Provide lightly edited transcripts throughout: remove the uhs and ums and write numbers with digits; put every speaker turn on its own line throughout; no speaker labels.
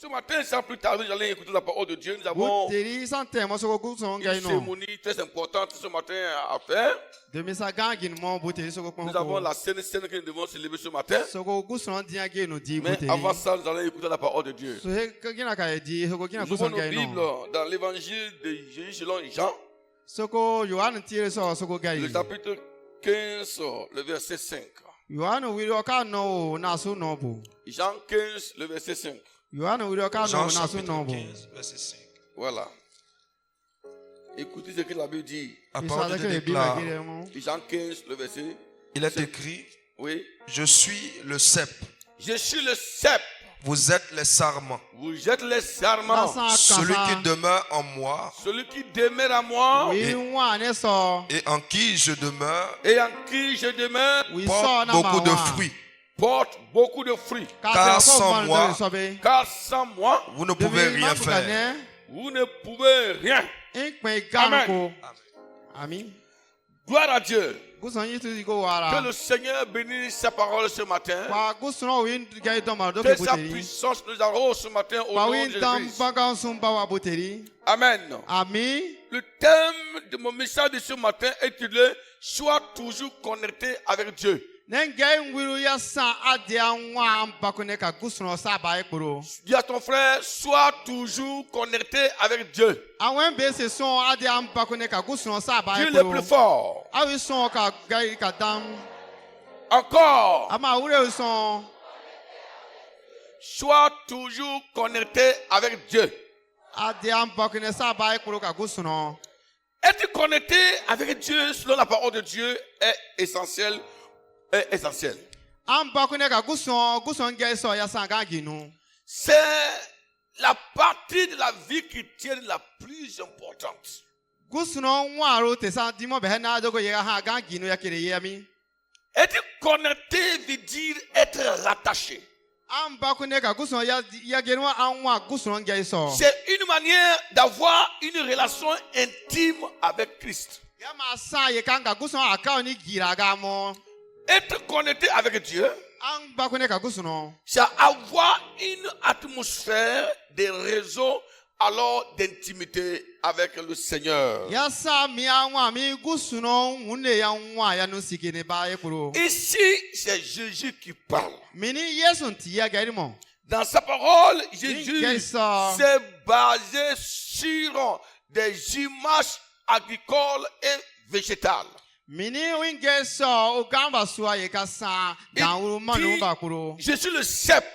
Ce matin, sans plus tarder, j'allais écouter la parole de Dieu. Nous avons une cérémonie très importante ce matin à faire. Nous avons la scène que nous devons célébrer ce matin. Mais avant ça, nous allons écouter la parole de Dieu. Nous ouvrons nos Bibles dans l'évangile de Jésus selon Jean. Le chapitre 15, le verset 5. Jean 15, le verset 5.
Jean chapitre 15, verset 5.
Voilà. Écoutez ce que la Bible dit.
La parole de Dieu déclare.
Jean 15, le verset.
Il est écrit.
Oui.
Je suis le cep.
Je suis le cep.
Vous êtes les sarments.
Vous êtes les sarments.
Celui qui demeure en moi.
Celui qui demeure en moi.
Et en qui je demeure.
Et en qui je demeure.
Porte beaucoup de fruits.
Porte beaucoup de fruits.
Car sans moi, vous ne pouvez rien faire.
Vous ne pouvez rien. Amen.
Amen.
Gloire à Dieu.
Que
le Seigneur bénisse sa parole ce matin. Que sa puissance nous arrose ce matin au nom de Jésus. Amen.
Amen.
Le thème de mon message de ce matin est intitulé « Sois toujours connecté avec Dieu ». Dis à ton frère, sois toujours connecté avec Dieu. Dieu le plus fort. Encore. Sois toujours connecté avec Dieu. Être connecté avec Dieu selon la parole de Dieu est essentiel. C'est la partie de la vie chrétienne la plus importante. Être connecté veut dire être rattaché. C'est une manière d'avoir une relation intime avec Christ. Être connecté avec Dieu, c'est avoir une atmosphère de réseau alors d'intimité avec le Seigneur. Ici, c'est Jésus qui parle. Dans sa parole, Jésus s'est basé sur des images agricoles et végétales. Je suis le cep.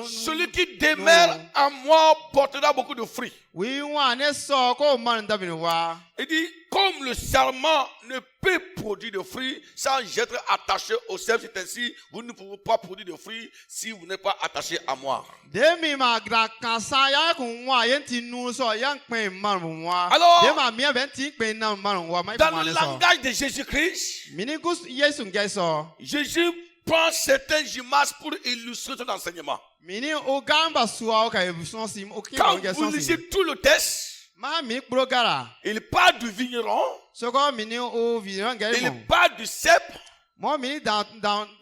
Celui qui demeure en moi portera beaucoup de fruits. Il dit, comme le sarment ne peut produire de fruits sans être attaché au cep, c'est ainsi, vous ne pouvez pas produire de fruits si vous n'êtes pas attaché à moi. Alors, dans le langage de Jésus-Christ, Jésus prend certaines images pour illustrer son enseignement. Quand vous lisez tout le texte, il parle du vigneron, il parle du cep,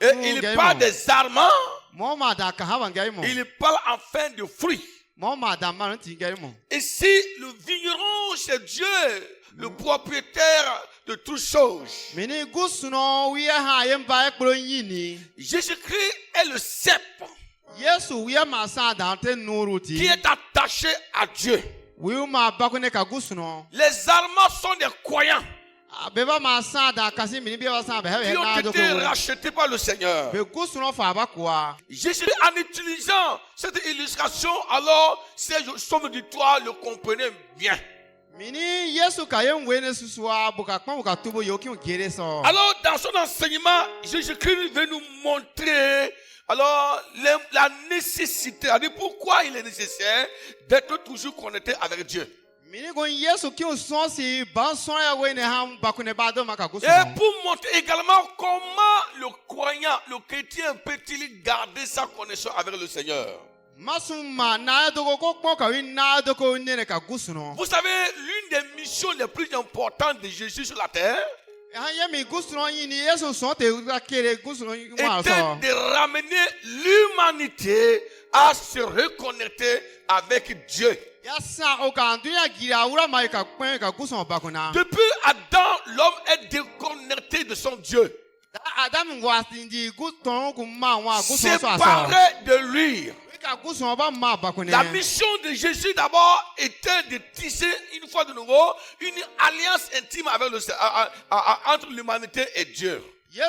et il parle des sarments, il parle enfin de fruits. Ici, le vigneron, c'est Dieu, le propriétaire de toutes choses. Jésus-Christ est le cep qui est attaché à Dieu. Les Allemands sont des croyants qui ont été rachetés par le Seigneur. Jésus, en utilisant cette illustration, alors ces sommes du toit le comprenaient bien. Alors, dans son enseignement, Jésus-Christ veut nous montrer alors la nécessité, pourquoi il est nécessaire d'être toujours connecté avec Dieu. Et pour montrer également comment le croyant, le chrétien peut-il garder sa connexion avec le Seigneur. Vous savez, l'une des missions les plus importantes de Jésus sur la terre, de ramener l'humanité à se reconnecter avec Dieu. Depuis Adam, l'homme est déconnecté de son Dieu. Séparé de lui. La mission de Jésus d'abord était de tisser une fois de nouveau une alliance intime avec entre l'humanité et Dieu. C'est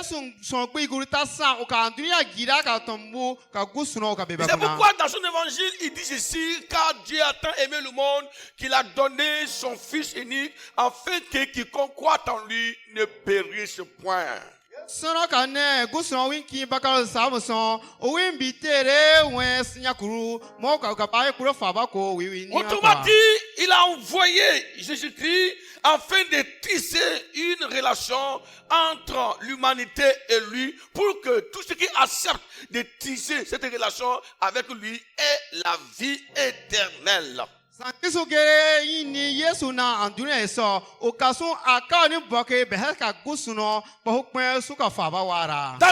pourquoi dans son évangile il dit ceci: car Dieu a tant aimé le monde qu'il a donné son Fils unique afin que quiconque croit en lui ne périsse point. Autrement dit, il a envoyé Jésus-Christ afin de tisser une relation entre l'humanité et lui, pour que tous ceux qui acceptent de tisser cette relation avec lui aient la vie éternelle. Dans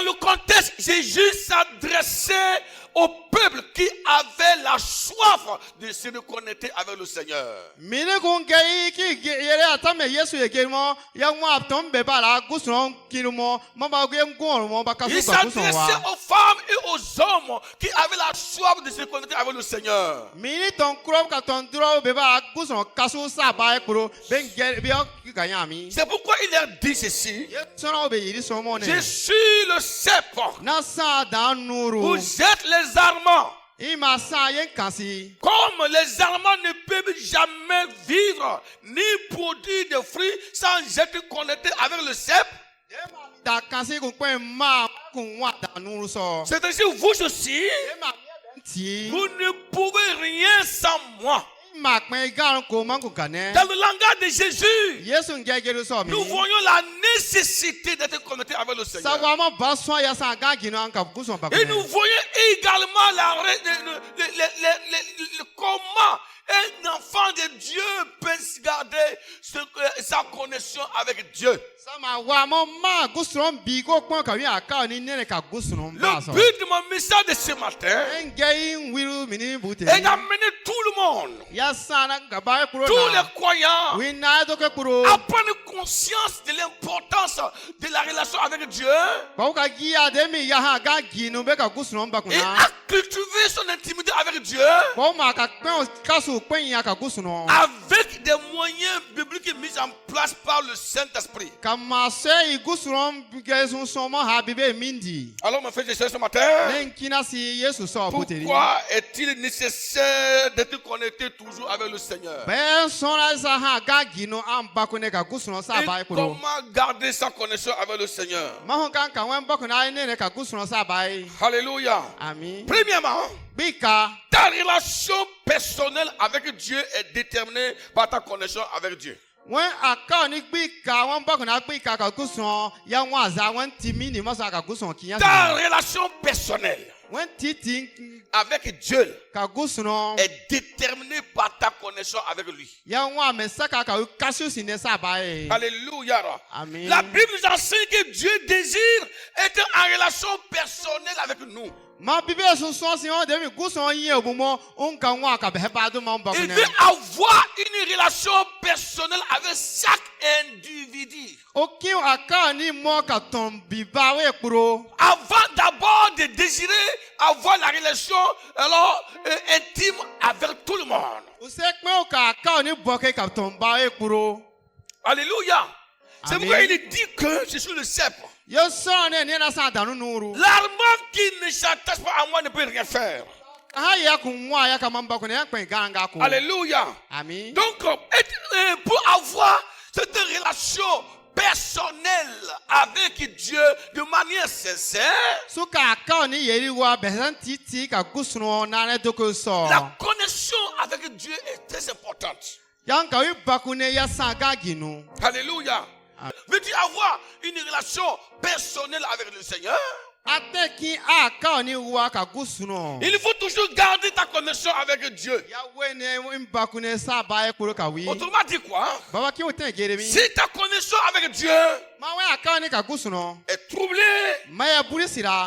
le contexte, Jésus s'adressait au peuple qui avait la soif de se reconnecter avec le Seigneur. Il s'adressait aux femmes et aux hommes qui avaient la soif de se reconnecter avec le Seigneur. C'est pourquoi il leur dit ceci: je suis le cep, vous êtes les Allemands. Comme les Allemands ne peuvent jamais vivre ni produire de fruits sans être connectés avec le cep, c'est ainsi vous aussi, vous ne pouvez rien sans moi. Dans le langage de Jésus, nous voyons la nécessité d'être connecté avec le Seigneur. Et nous voyons également comment un enfant de Dieu peut garder sa connexion avec Dieu. Le but de mon message de ce matin est d'amener tout le monde, tous les croyants, à prendre conscience de l'importance de la relation avec Dieu et à cultiver son intimité avec Dieu avec des moyens bibliques mis en place par le Saint-Esprit. Alors, mon frère, je sais ce matin, pourquoi est-il nécessaire d'être connecté toujours avec le Seigneur? Et comment garder sa connexion avec le Seigneur? Alléluia. Premièrement, ta relation personnelle avec Dieu est déterminée par ta connexion avec Dieu. Ta relation personnelle avec Dieu est déterminée par ta connexion avec lui. Alléluia. Amen. La Bible nous enseigne que Dieu désire être en relation personnelle avec nous. Il veut avoir une relation personnelle avec chaque individu. Avant d'abord de désirer avoir la relation intime avec tout le monde. Alléluia. C'est pourquoi il dit que je suis le cep. L'armand qui ne s'attache pas à moi ne peut rien faire. Alléluia. Amen. Donc, pour avoir cette relation personnelle avec Dieu de manière sincère, la connexion avec Dieu est très importante. Alléluia. Veux-tu avoir une relation personnelle avec le Seigneur? Il faut toujours toujours garder ta connexion avec Dieu. Autrement dit quoi? Si ta connexion avec Dieu est troublée,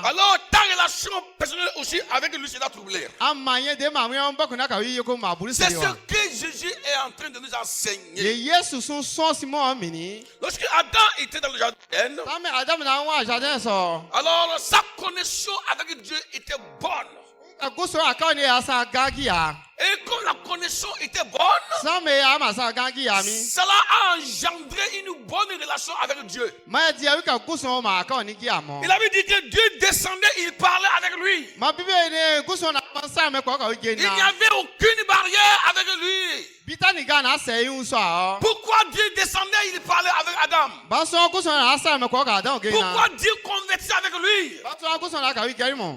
alors ta relation personnelle aussi avec lui sera troublée. C'est ce que Jésus est en train de nous enseigner. Lorsque Adam était dans le jardin, alors sa connexion avec Dieu était bonne. Et comme la connexion était bonne, cela a engendré une bonne relation avec Dieu. Il avait dit que Dieu descendait, il parlait avec lui. Il n'y avait aucune barrière avec lui. Pourquoi Dieu descendait, il parlait avec Adam? Pourquoi Dieu conversait avec lui?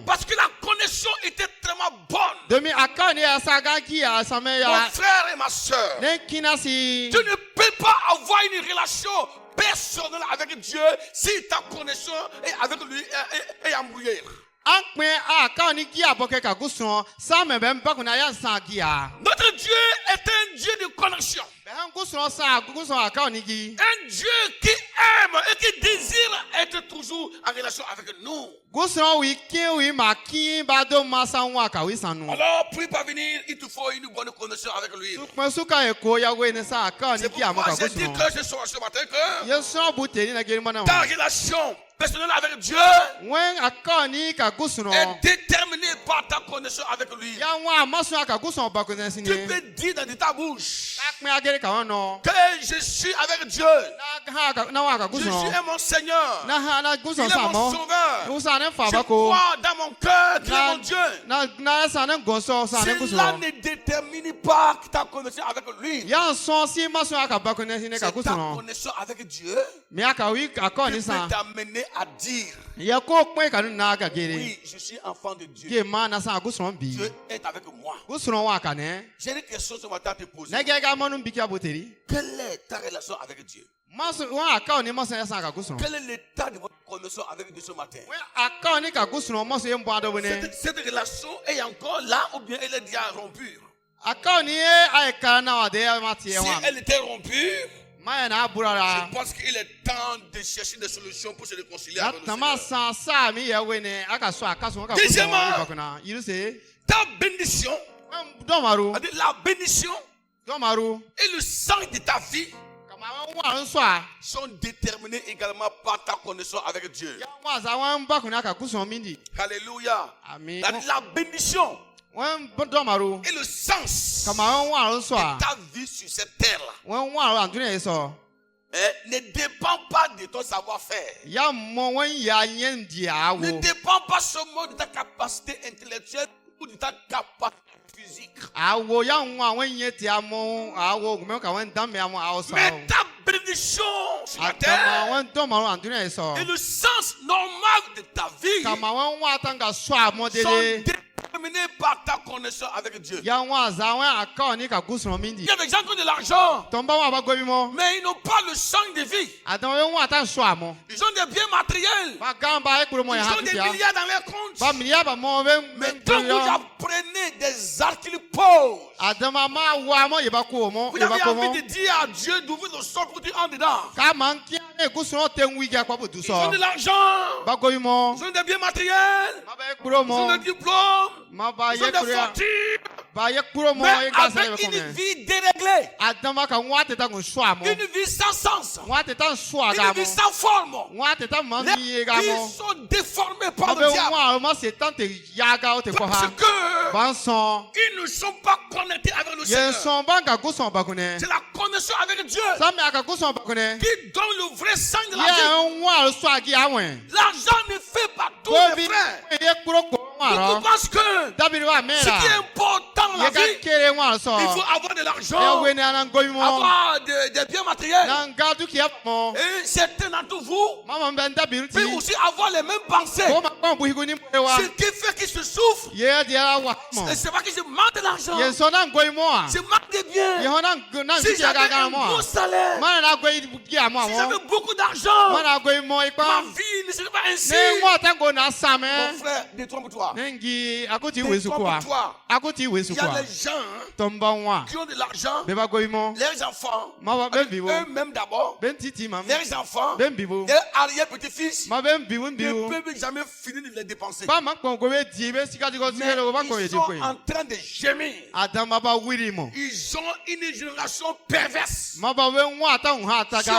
Parce que la connexion était tellement bonne. Mon frère et ma soeur, tu ne peux pas avoir une relation personnelle avec Dieu si ta connexion avec lui est embrouillée. Notre Dieu est un Dieu de connexion. Un Dieu qui aime et qui désire être toujours en relation avec nous. Alors, pour y parvenir, il te faut une bonne connexion avec lui. C'est pourquoi j'ai dit que ce matin que ta relation personnelle avec Dieu est déterminée par ta connexion avec lui. Tu peux dire dans ta bouche que je suis avec Dieu. Jésus est mon Seigneur. Il est mon Sauveur. Je crois dans mon cœur qu'il est mon Dieu. Cela ne détermine pas ta connexion avec lui. C'est ta connexion avec Dieu qui peut t'amener à dire oui, je suis enfant de Dieu. Dieu est avec moi. J'ai une question ce matin à te poser. Quelle est ta relation avec Dieu? Quel est l'état de votre connexion avec Dieu ce matin? Cette relation est encore là ou bien elle est déjà rompue? Si elle était rompue, je pense qu'il est temps de chercher des solutions pour se réconcilier avec le Seigneur. Deuxièmement, ta bénédiction, la bénédiction et le sang de ta vie sont déterminés également par ta connexion avec Dieu. Alléluia. La bénédiction et le sens de ta vie sur cette terre-là ne dépend pas de ton savoir-faire. Ne dépend pas seulement de ta capacité intellectuelle ou de ta capacité physique. Mais ta bénédiction sur la terre et le sens normal de ta vie sont déterminés par ta connexion avec Dieu. Il y a des gens qui ont de l'argent, mais ils n'ont pas le sang de vie. Ils ont des biens matériels. Ils ont des milliards dans leurs comptes. Mais quand vous apprenez des actes qu'ils posent, vous avez envie de dire à Dieu d'ouvrir le sol pour dire en dedans. Ils ont de l'argent. Ils ont des biens matériels. Ils ont des diplômes. Ils ont des voitures. Mais avec une vie déréglée, une vie sans sens, une vie sans forme, les vies sont déformées par le diable. Parce qu'ils ne sont pas connectés avec le Seigneur. C'est la connexion avec Dieu qui donne le vrai sang de la vie. L'argent ne fait pas tout, mes frères. Beaucoup pensent que ce qui est important dans la vie, il faut avoir de l'argent, avoir des biens matériels. Et certains d'entre vous peuvent aussi avoir les mêmes pensées. Ce qui fait qu'ils se souffrent, c'est pas qu'ils se manquent de l'argent, c'est manque de biens. Si j'avais un bon salaire, si j'avais beaucoup d'argent, ma vie ne serait pas ainsi. Mon frère, détrompe-toi. Détrompe-toi. Il y a des gens qui ont de l'argent, leurs enfants, eux-mêmes d'abord, leurs enfants, leurs arrière-petits-fils ne peuvent jamais finir de les dépenser. Mais ils sont en train de gémir. Ils ont une génération perverse. Si on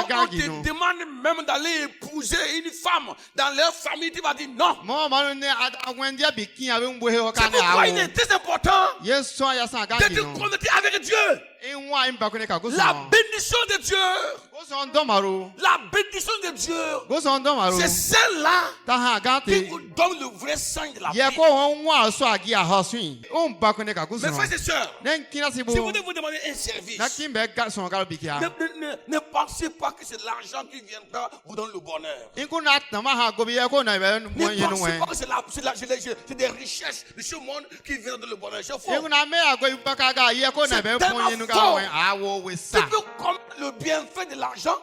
te demande même d'aller épouser une femme dans leur famille, tu vas dire non. C'est pourquoi il est très important d'être connecté avec Dieu. La bénédiction de Dieu. La bénédiction de Dieu. C'est celle-là qui vous donne le vrai sang de la vie. Mes frères et sœurs, si vous devez vous demander un service, ne pensez pas que c'est l'argent qui viendra vous donner le bonheur. Ne pensez pas que c'est des richesses de ce monde qui viennent donner le bonheur. C'est faux. C'est tellement faux. Tu peux comme le bienfait de l'argent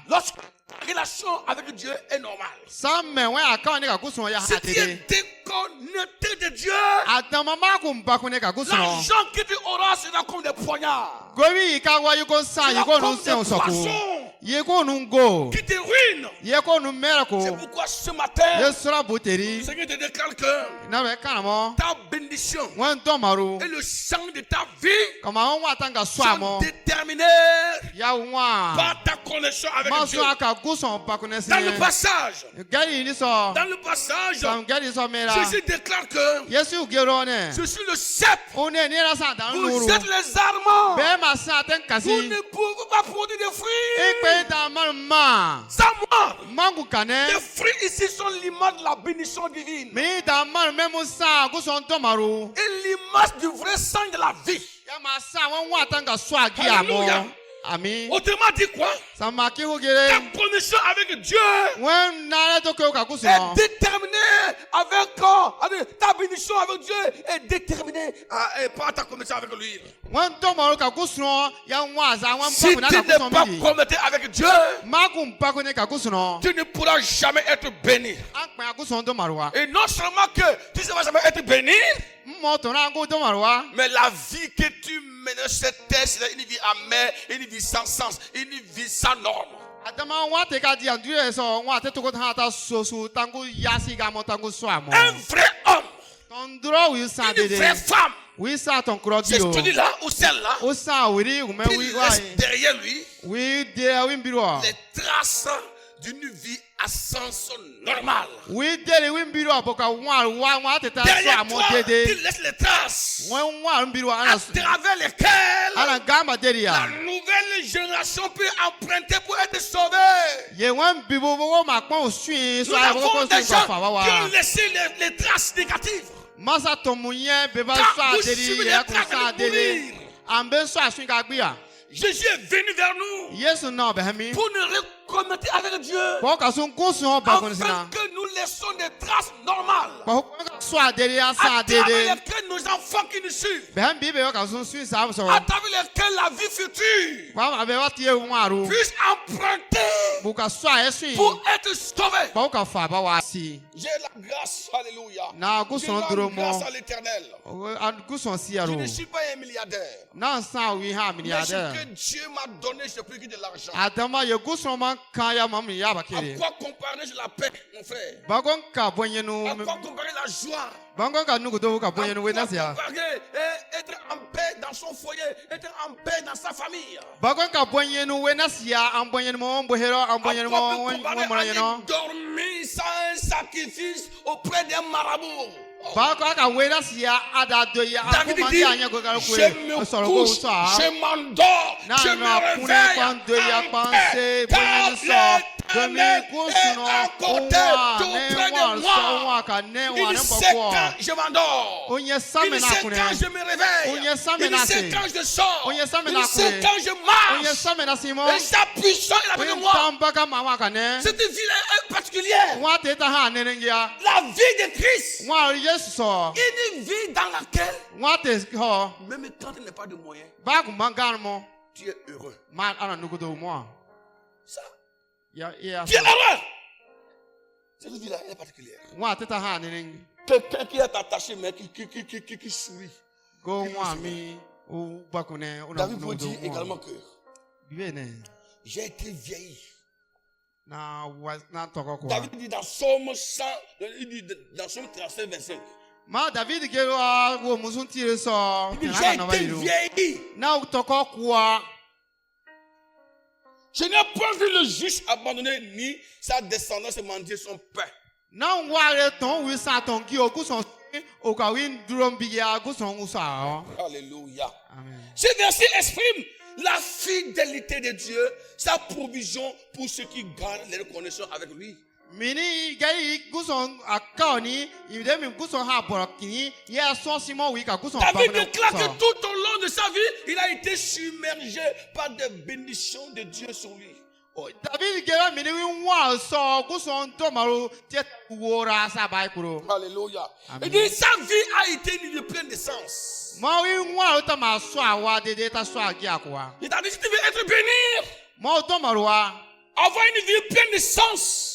lorsque la relation avec Dieu est normale. Si tu es déconnecté de Dieu, l'argent que tu auras sera comme des poignards. C'est comme des poissons qui te ruinent. C'est pourquoi ce matin, Seigneur te déclare que ta bénédiction et le sang de ta vie sont déterminés par ta connexion avec Dieu. Dans le passage, Jésus déclare que je suis le cep. Vous êtes les armes. Vous ne pouvez pas produire des fruits sans moi. Les fruits ici sont l'image de la bénédiction divine et l'image du vrai sang de la vie. Alléluia. Amen. Autrement dit quoi? Ta connexion avec Dieu est déterminée avec ta bénédiction avec Dieu est déterminée par ta connexion avec lui. Si tu n'es pas connecté avec Dieu, tu ne pourras jamais être béni. Et non seulement que tu ne vas jamais être béni, mais la vie que tu mènes sur cette terre, c'est une vie amère, une vie sans sens, une vie sans norme. Un vrai homme, une vraie femme, c'est celui-là ou celle-là qui laisse derrière lui les traces d'une vie à sens normal. Derrière toi, tu laisses les traces à travers lesquelles la nouvelle génération peut emprunter pour être sauvée. Nous avons des gens qui ont laissé les traces négatives. Quand vous suivez les traces de mourir, Jésus est venu vers nous pour nous reconnecter avec Dieu afin que nous laissons des traces normales à travers lesquelles nos enfants qui nous suivent, à travers lesquelles la vie future puisse emprunter pour être sauvé. J'ai la grâce, alléluia. J'ai la grâce à l'éternel. Je ne suis pas un milliardaire. Mais ce que Dieu m'a donné, je peux quitter de l'argent. À quoi comparer la paix, mon frère? À quoi comparer la joie? À quoi comparer être en paix dans son foyer, être en paix dans sa famille? À quoi comparer dormir sans un sacrifice auprès d'un marabout? David dit, je me couche, je m'endors, je me réveille en paix, car l'Éternel est à côté tout près de moi. Il sait quand je m'endors. Il sait quand je me réveille. Il sait quand je sors. Il sait quand je marche. Et sa puissance est avec moi. C'est une vie particulière. La vie de Christ. Une vie dans laquelle, même quand il n'y a pas de moyens, tu es heureux. Ça. Tu es heureux. Cette vie-là, elle est particulière. Quelqu'un qui est attaché, mais qui sourit. David vous dit également que j'ai été vieilli. David dit dans Psaume 100, il dit dans Psaume 35, 25.
David
il dit j'ai été vieilli. Je n'ai pas vu le juste abandonner ni sa descendance mendier son pain. Alléluia. Amen. Ce verset exprime la fidélité de Dieu, sa provision pour ceux qui gardent les reconnaissances avec lui. David déclare que tout au long de sa vie, il a été submergé par des bénédictions de Dieu sur lui. Alléluia. Il dit sa vie a été une vie pleine de sens. Il t'a dit si tu veux être béni, avoir une vie pleine de sens,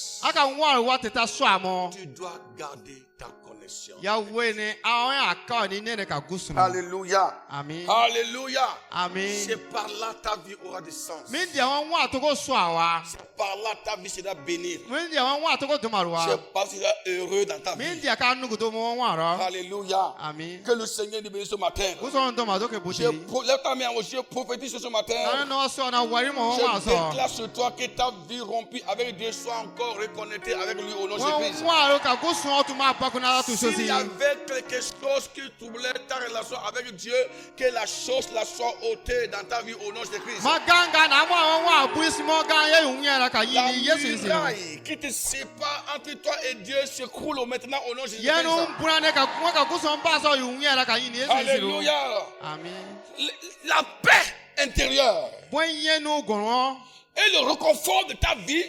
tu dois garder ta connexion. Alléluia.
Amen.
Alléluia.
Amen.
C'est par là ta vie aura du sens. C'est par là ta vie sera bénie. C'est par là tu seras heureux dans ta vie. Alléluia.
Amen.
Que le Seigneur nous bénisse ce matin. Je prophétise ce matin. Je déclare sur toi que ta vie rompue avec Dieu soit encore reconnectée avec lui au nom de Jésus. S'il y avait quelque chose qui troublait ta relation avec Dieu, que la chose la soit ôtée dans ta vie au nom de Christ. La muraille qui te sépare entre toi et Dieu s'écroule maintenant au nom de Jésus. Alléluia.
Amen.
La paix intérieure et le réconfort de ta vie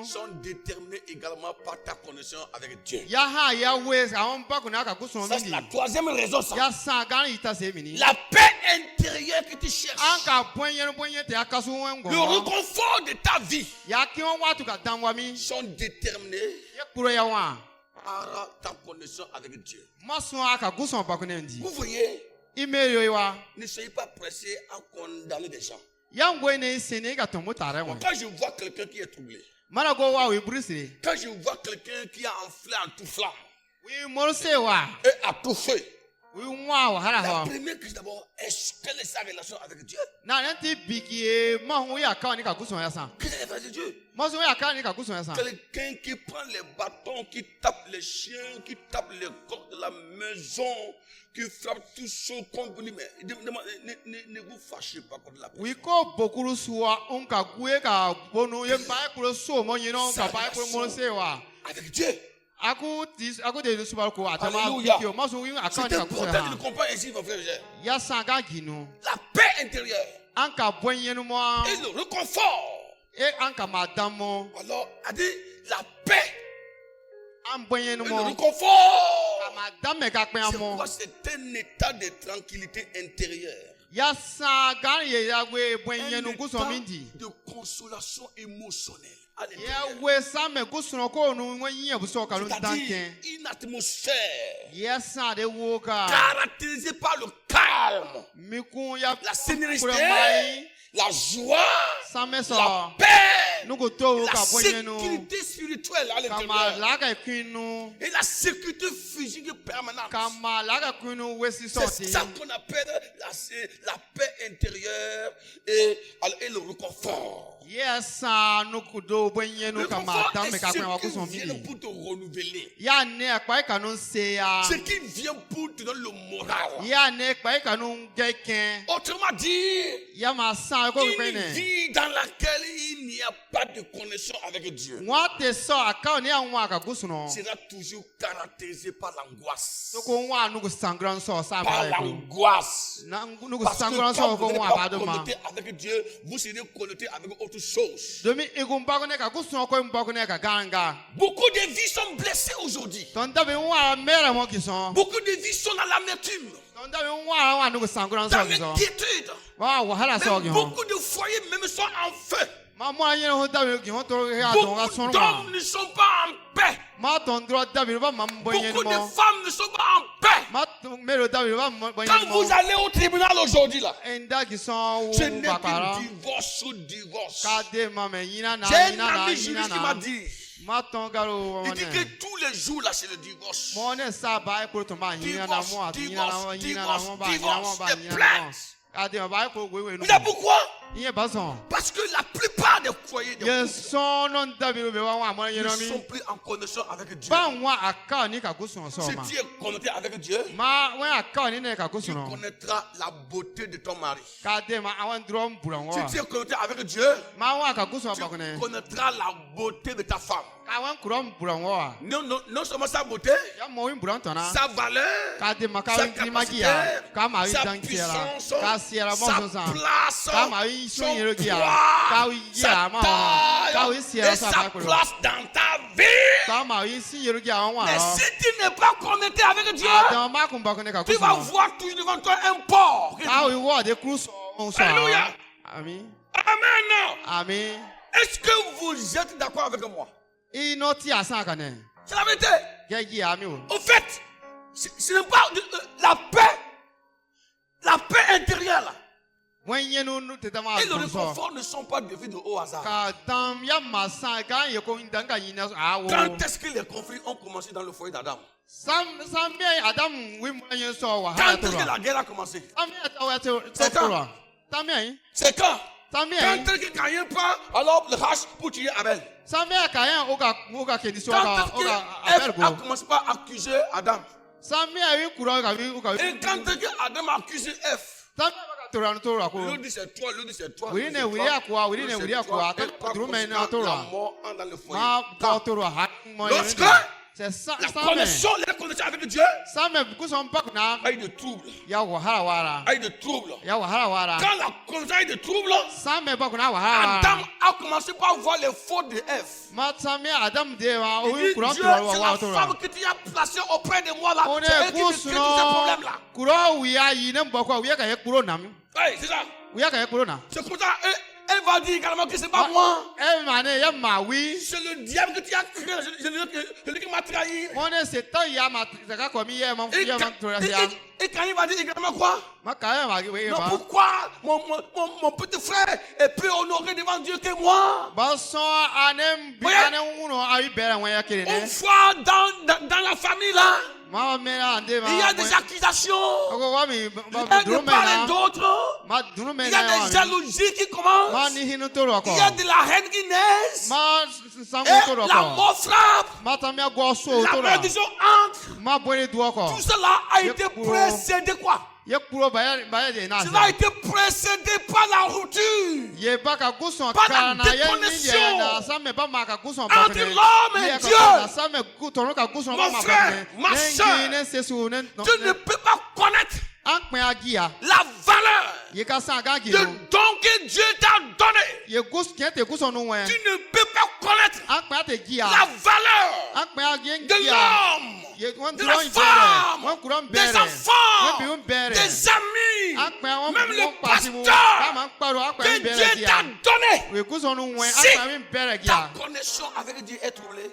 sont déterminés également par ta connexion avec Dieu. Ça, c'est la troisième raison. Ça. La paix intérieure que tu cherches. Le réconfort de ta vie sont déterminés par ta connexion avec Dieu. Vous voyez, ne soyez pas pressés à condamner des gens. Quand je vois quelqu'un qui est troublé, quand je vois quelqu'un qui a enflé en tout flamme et à tout feu, la première question d'abord, est-ce quelle est sa relation avec Dieu? Quelle est la de Dieu? Quelqu'un qui prend les bâtons, qui tape les chiens, qui tape les corps de la maison, qui frappe tous ceux contre lui. Mais ne vous fâchez pas contre la personne. Avec Dieu. Alléluia. C'est important de comprendre ici, mon frère. La paix intérieure et le réconfort. Alors, a dit la paix et le réconfort. C'est quoi? C'est un état de tranquillité intérieure. Un état de consolation émotionnelle. C'est-à-dire une atmosphère caractérisée par le calme, la sérénité, la joie, la paix, la sécurité spirituelle à l'intérieur et la sécurité physique permanente. C'est ça qu'on appelle la paix intérieure et le réconfort. Le réconfort est ce qui vient pour te renouveler. Ce qui vient pour te donner le moral. Autrement dit, une vie dans laquelle il n'y a pas de connexion avec Dieu
sera
toujours caractérisé par l'angoisse.
Par
l'angoisse. Parce que quand vous n'êtes pas connecté avec Dieu, vous serez connecté avec autre chose. Beaucoup de vies sont blessées aujourd'hui. Beaucoup de vies sont dans l'amertume, dans l'inquiétude. Beaucoup de foyers même sont en feu. Beaucoup d'hommes ne sont pas en paix. Beaucoup de femmes ne sont pas en paix. Quand vous allez au tribunal aujourd'hui là, ce n'est que divorce sur divorce. J'ai un ami juriste qui m'a dit, il dit que tous les jours là c'est le divorce. Divorce, des plaintes. Vous savez pourquoi? Parce que la plupart des foyers ne sont plus en connexion avec Dieu. Si tu es connecté avec Dieu, tu connaîtras la beauté de ton mari. Si tu es connecté avec Dieu, tu connaîtras la beauté de ta femme. Non seulement sa beauté, sa valeur, sa capacité, sa puissance, sa place, son poids, sa taille et sa place dans ta vie. Mais si tu n'es pas connecté avec Dieu, tu vas voir toujours devant toi un porc. Alléluia.
Amen.
Amen. Est-ce que vous êtes d'accord avec moi? C'est la vérité. Au fait, ce n'est pas la paix intérieure. Et le réconfort ne sont pas devenus de haut hasard. Quand est-ce que les conflits ont commencé dans le foyer d'Adam? Quand est-ce que la guerre a commencé? C'est quand? C'est quand? Quand est-ce que Caïn prend alors le hache pour tuer Abel? Quand est-ce que Ève a commencé par accuser Adam? Et quand est-ce que Adam a accusé Ève? L'autre dit c'est toi, l'autre dit c'est toi. La mort entre dans le foyer. Lorsque la connexion avec Dieu a eu de troubles. Quand la connexion a eu de troubles, Adam a commencé par voir les fautes de Ève. Il dit, Dieu, c'est la femme que tu as placée auprès de moi là. C'est elle qui me crée tous ces problèmes là. Oui, c'est ça. C'est pour ça. Elle va dire également que c'est pas moi. C'est le diable que tu as créé. C'est lui qui m'a trahi. Et quand il va dire également quoi? Non, pourquoi mon petit frère est plus honoré devant Dieu que moi? On voit dans la famille là, il y a des accusations, de part et d'autre. Il y a des jalousies qui commencent. Il y a de la haine qui naît. Et la mort frappe. La malédiction entre. Tout cela a été précédé quoi? Cela a été précédé par la rupture, par la déconnexion entre l'homme et Dieu. Mon frère, ma soeur, tu ne peux pas connaître la valeur du don que Dieu t'a donné. Tu ne peux pas connaître la valeur de l'homme, de la femme, des enfants, des amis, même le pasteur que Dieu t'a donné. Si ta connexion avec Dieu est troublée,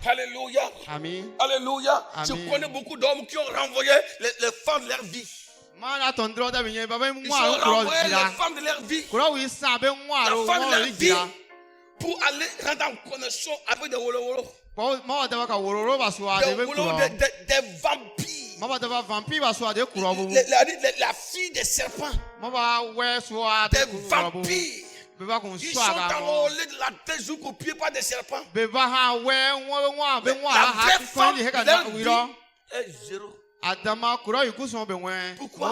alléluia, alléluia. Je connais beaucoup d'hommes qui ont renvoyé les femmes de leur vie. Ils ont renvoyé les femmes de leur vie, la femme de leur vie, pour aller rentrer en connexion avec des wolowolo. Des vampires. La fille des serpents. Des vampires. Ils sont enrôlés de la tête jusqu'au pied par des serpents. La vraie femme de leur vie est zéro. Pourquoi?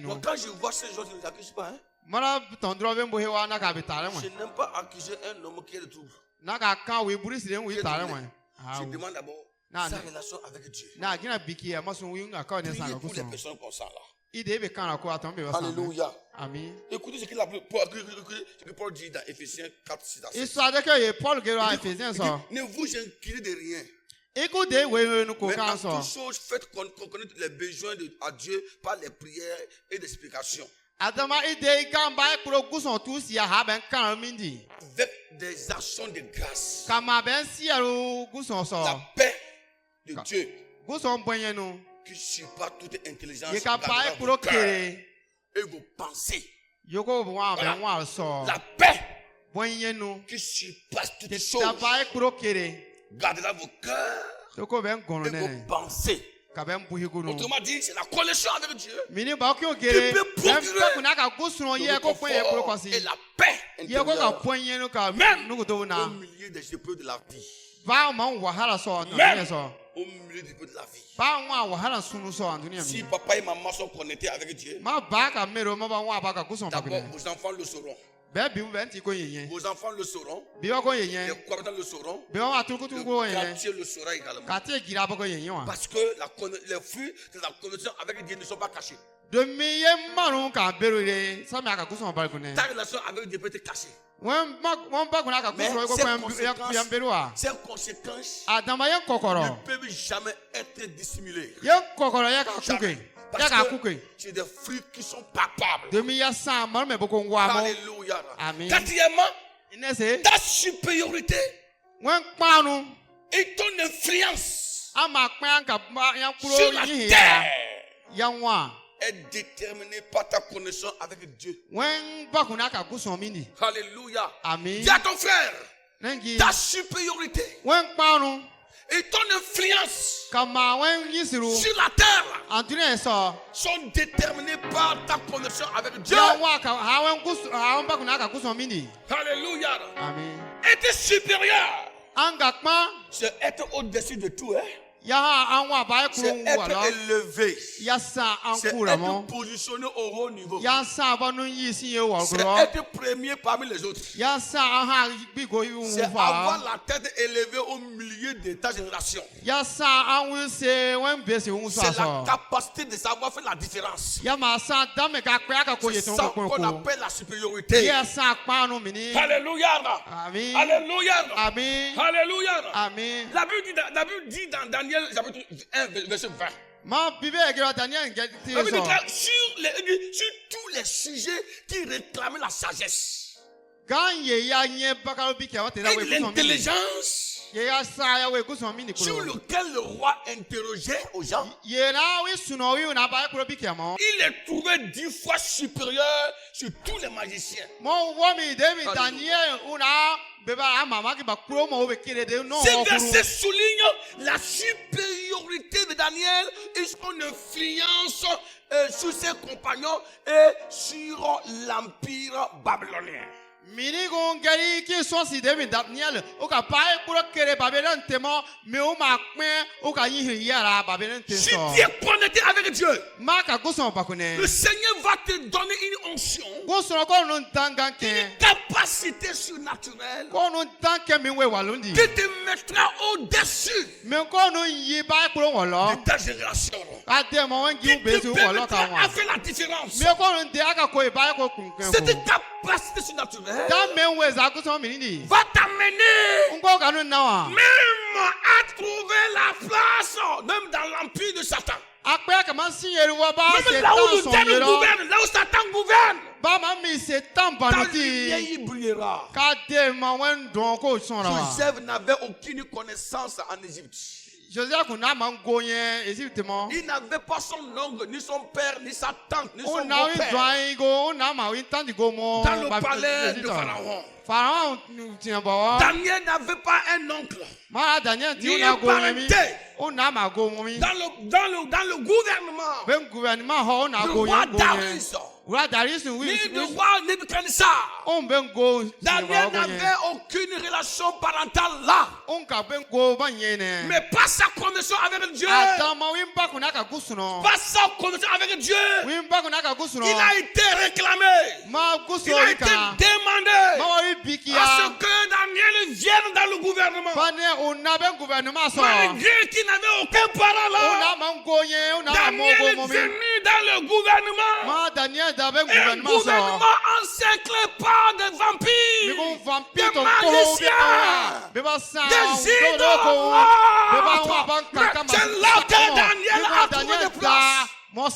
Donc, quand je vois ces gens, je ne les accuse pas. n'aime pas accuser un homme qui est de trouble. Je demande d'abord sa relation avec Dieu. Priez pour les personnes comme ça là. Alléluia.
Amen.
Écoutez ce que Paul dit dans Éphésiens 4, 6 à 7. Ne vous inquiétez de rien. Mais en toute chose, faites connaître les besoins à Dieu par les prières et des explications. Avec des actions de grâce. La paix de Dieu qui surpasse toute intelligence et vos pensées. Voilà. La paix qui surpasse toutes choses. Gardez dans vos cœurs et vos pensées. Autrement dit, c'est la connexion avec Dieu qui peut procurer le confort et la paix intérieure, même au milieu des épreuves de la vie. Même au milieu des épreuves de la vie. Si papa et maman sont connectés avec Dieu, d'abord vos enfants le sauront. Vos enfants le sauront, les croyants le sauront, le quartier le saura également. Parce que les fruits de la connexion avec Dieu ne sont pas cachés. Ta relation avec Dieu peut être cachée. Mais ces conséquences ne peuvent jamais être dissimulées. Parce que c'est des fruits qui sont palpables. Alléluia. Quatrièmement, ta supériorité et ton influence sur la terre est déterminée par ta connexion avec Dieu. Alléluia. Dis à ton frère, ta supériorité et ton influence sur la terre sont déterminés par ta connexion avec Dieu. Alléluia. Être supérieur, c'est être au-dessus de tout. C'est être élevé. C'est être positionné au haut niveau. C'est être premier parmi les autres. C'est avoir la tête élevée au milieu de ta génération. C'est la capacité de savoir faire la différence. C'est ça qu'on appelle la supériorité. Alléluia. Alléluia. Alléluia. La Bible dit dans Daniel chapitre 1 verset 20. Sur tous les sujets qui réclamaient la sagesse et l'intelligence, sur lequel le roi interrogeait aux gens, il est trouvé 10 fois supérieur sur tous les magiciens. Ces versets soulignent la supériorité de Daniel et son influence sur ses compagnons et sur l'empire babylonien. Si tu es connecté avec Dieu, le Seigneur va te donner une onction, une capacité surnaturelle qui te mettra au-dessus de ta génération, qui te permettra de faire la différence. Cette capacité surnaturelle va t'amener même à trouver la place, même dans l'empire de Satan. Même là où le diable gouverne, là où Satan gouverne, ta lumière brillera. Joseph n'avait aucune connaissance en Égypte. Il n'avait pas son oncle, ni son père, ni sa tante, ni son beau-père dans le palais de Pharaon. Daniel n'avait pas un oncle, ni un parenté. Dans le gouvernement, le roi Darius ni du roi Nebuchadnezzar. Daniel n'avait aucune relation parentale là. Mais par sa connexion avec Dieu, par sa connexion avec Dieu, il a été réclamé, il a été demandé à ce que Daniel vienne dans le gouvernement. Malgré qu'il n'avait aucun parent là, Daniel est venu dans le gouvernement. Et le gouvernement encerclé par des vampires, des magiciens, des idoles. C'est là que Daniel a trouvé de place. Un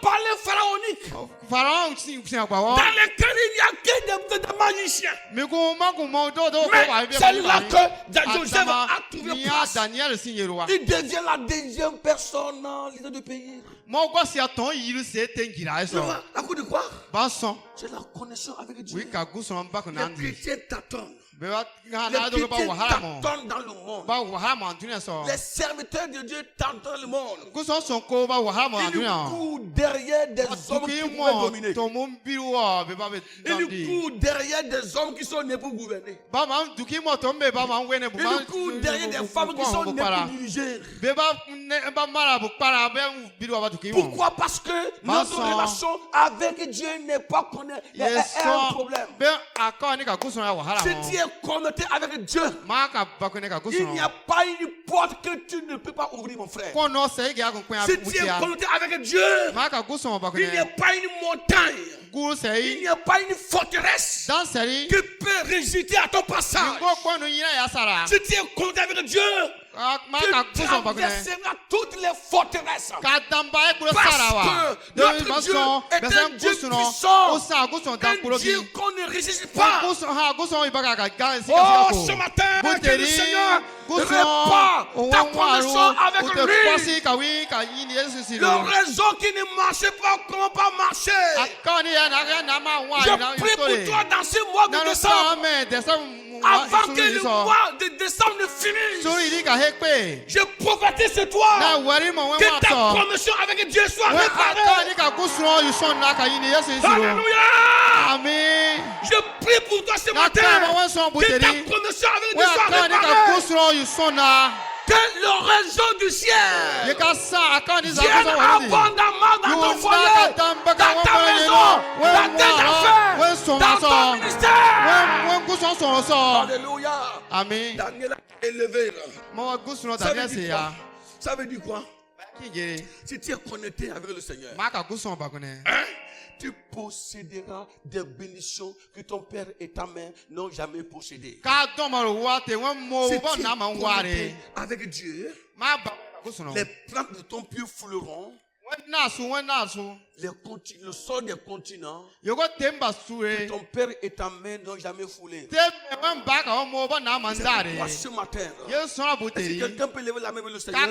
palais pharaonique dans lequel il n'y a que des magiciens. Mais c'est là que Joseph a trouvé place. Il devient la deuxième personne leader du pays. À cause de quoi? C'est la connexion avec Dieu. Les chrétiens t'attendent. Les chrétiens t'attendent dans le monde. Les serviteurs de Dieu t'attendent dans le monde. Ils courent derrière des hommes qui pouvaient dominer. Ils courent derrière des hommes qui sont nés pour gouverner. Ils courent derrière des femmes qui sont nées pour diriger. Pourquoi? Parce que notre relation avec Dieu n'est pas connue. Il y a un problème. Si tu es connecté avec Dieu, il n'y a pas une porte que tu ne peux pas ouvrir, mon frère. Si tu es connecté avec Dieu, il n'y a pas une montagne, il n'y a pas une forteresse qui peut résister à ton passage. Si tu es connecté avec Dieu, tu traverseras toutes les forteresses. Parce que notre Dieu est un Dieu puissant, un Dieu qu'on ne résiste pas. Oh, ce matin, que le Seigneur répare ta connexion avec lui. Le réseau qui ne marchait pas, comment pas marcher? Je prie pour toi dans ce mois de décembre. Avant que le mois de décembre ne finisse, je prophétise sur toi que ta connexion avec Dieu soit réparée. Alléluia. Amen. Je prie pour toi ce matin que ta connexion avec Dieu soit réparée. Que le réseau du ciel vienne abondamment dans ton foyer, dans ta maison, dans tes affaires, dans ton ministère. Alléluia. Amen. Daniel a élevé. Ça veut dire quoi? Si tu es connecté avec le Seigneur, tu posséderas des bénédictions que ton père et ta mère n'ont jamais possédées. Si tu es connecté avec Dieu, les plantes de ton pied fouleront. Le sol des continents que ton père et ta mère n'ont jamais foulé. Ce matin, si quelqu'un peut lever la main vers le Seigneur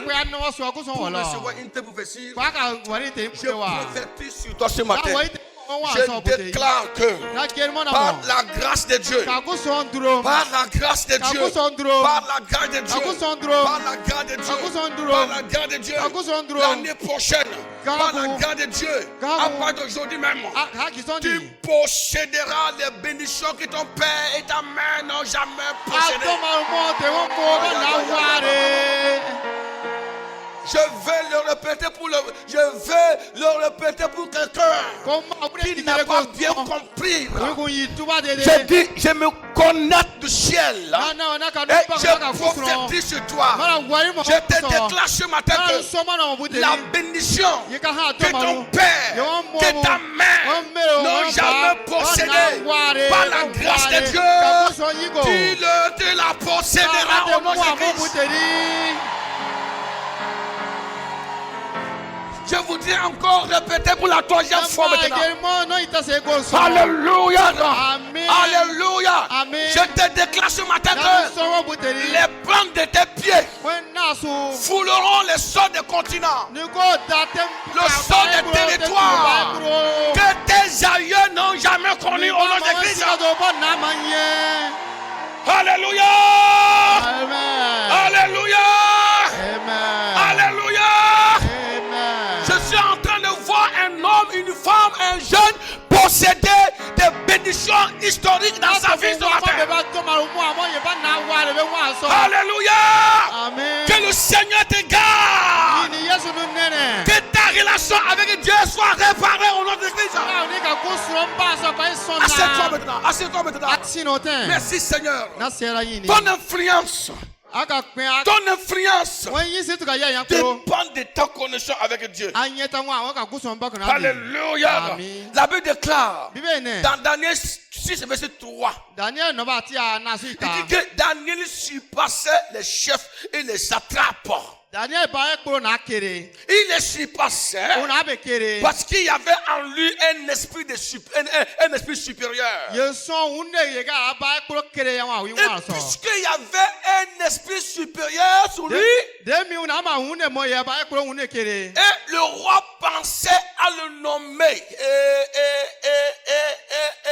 pour recevoir une telle prophétie, je prophétise sur toi ce matin. Je déclare que par la grâce de Dieu, par la grâce de Dieu, par la grâce de Dieu, par la grâce de Dieu, par la grâce de Dieu, l'année prochaine, par la grâce de Dieu, à partir d'aujourd'hui même, tu posséderas les bénédictions que ton père et ta mère n'ont jamais possédées. Je vais le répéter pour quelqu'un qui n'a pas bien compris. Je dis, je me connecte du ciel et je prophétise sur toi. Je te déclare ce matin que la bénédiction que ton père, que ta mère n'ont jamais possédée par la grâce de Dieu, tu la posséderas au nom de Christ. Je voudrais encore répéter pour la troisième fois maintenant. Alléluia. Amen. Alléluia. Amen. Je te déclare ce matin que les plantes de tes pieds fouleront les sols des continents, le sol des territoires que tes aïeux n'ont jamais connu au nom de Christ. Alléluia. Amen. Alléluia. Amen. Alléluia. Je suis en train de voir un homme, une condition historique dans sa vie ce matin. Alléluia.
Amen.
Que le Seigneur te garde. Que ta relation avec Dieu soit réparée au nom de Christ. Assieds-toi maintenant. Merci Seigneur. Ton influence dépend de ta connexion avec Dieu. Alléluia. La Bible déclare dans Daniel 6, verset 3. Il dit que Daniel surpassait les chefs et les satrapes. Il les surpassait parce qu'il y avait en lui un esprit supérieur. Et puisqu'il y avait un esprit supérieur sur lui, et le roi pensait à le nommer.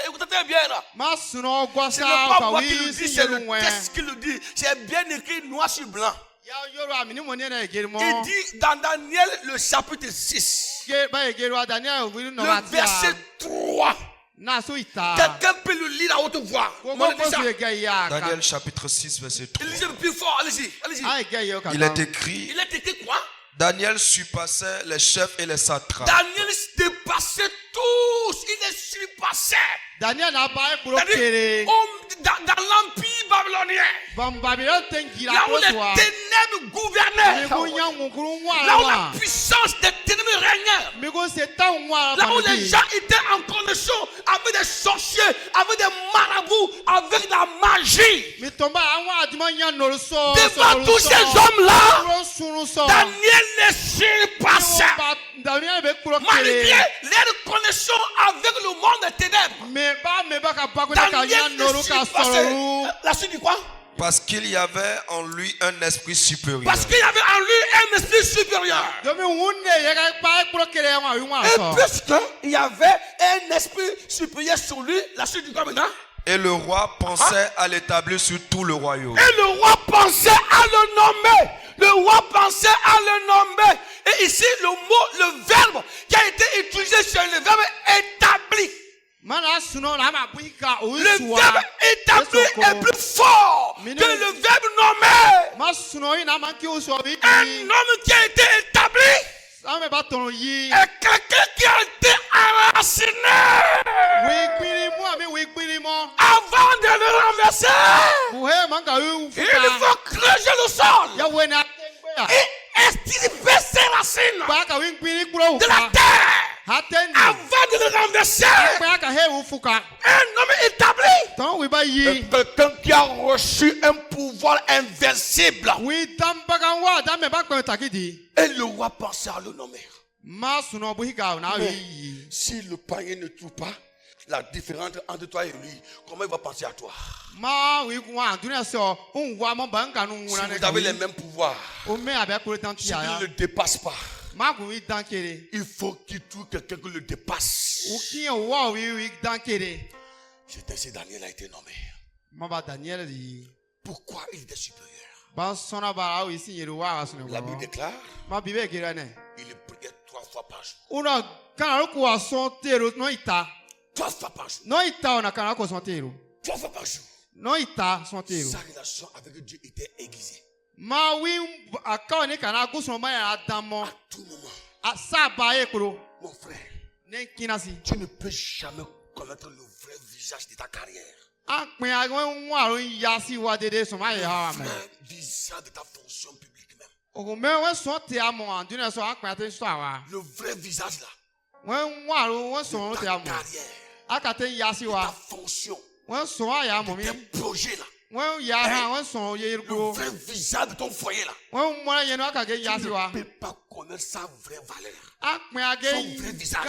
Écoutez bien là. Ce n'est pas moi qui le dis, c'est le texte qui le dit. C'est bien écrit noir sur blanc. Il dit dans Daniel le chapitre 6, le verset 3. Quelqu'un peut le lire à haute voix.
Daniel chapitre 6 verset 3.
Lisez plus fort, allez-y.
Il est écrit
quoi?
Daniel surpassait les chefs et les satrapes.
Daniel dépassait tous. Il les surpassait. Daniel dans l'empire babylonien, là où les ténèbres gouvernaient, là où la puissance des ténèbres régnait, là où les gens étaient en connexion avec des sorciers, avec des marabouts, avec la magie. Devant tous ces hommes-là, Daniel les surpassait. Malgré leur connexion avec le monde des ténèbres, Daniel ne surpassait. La suite du quoi?
Parce qu'il y avait en lui un esprit supérieur.
Parce qu'il y avait en lui un esprit supérieur. Et puisqu'il y avait un esprit supérieur sur lui, la suite du quoi maintenant?
Et le roi pensait à l'établir sur tout le royaume.
Et le roi pensait à le nommer. Le roi pensait à le nommer. Et ici, le verbe qui a été utilisé sur le verbe établi. Le verbe établi est plus fort que le verbe nommer. Un homme qui a été établi est quelqu'un qui a été enraciné. Avant de le renverser, il faut creuser le sol et extirper ses racines de la terre. Avant de le renverser, un homme établi, quelqu'un qui a reçu un pouvoir invincible. Et le roi pensait à le nommer. Mais si le païen ne trouve pas la différence entre toi et lui, comment il va penser à toi? Si vous avez les mêmes pouvoirs, si il ne le dépasse pas, il faut qu'il trouve quelqu'un qui le dépasse. C'est ainsi Daniel a été nommé. Pourquoi il était supérieur? La Bible déclare il priait 3 fois par jour. 3 fois par jour. 3 fois par jour. Sa relation avec Dieu était aiguisée. À tout moment. Mon frère, tu ne peux jamais connaître le vrai visage de ta carrière. Le vrai visage de ta fonction publique même. Le vrai visage là. De ta carrière. De ta fonction. De tes projets là. Le vrai visage de ton foyer là. Tu ne peux pas connaître sa vraie valeur. Son vrai visage.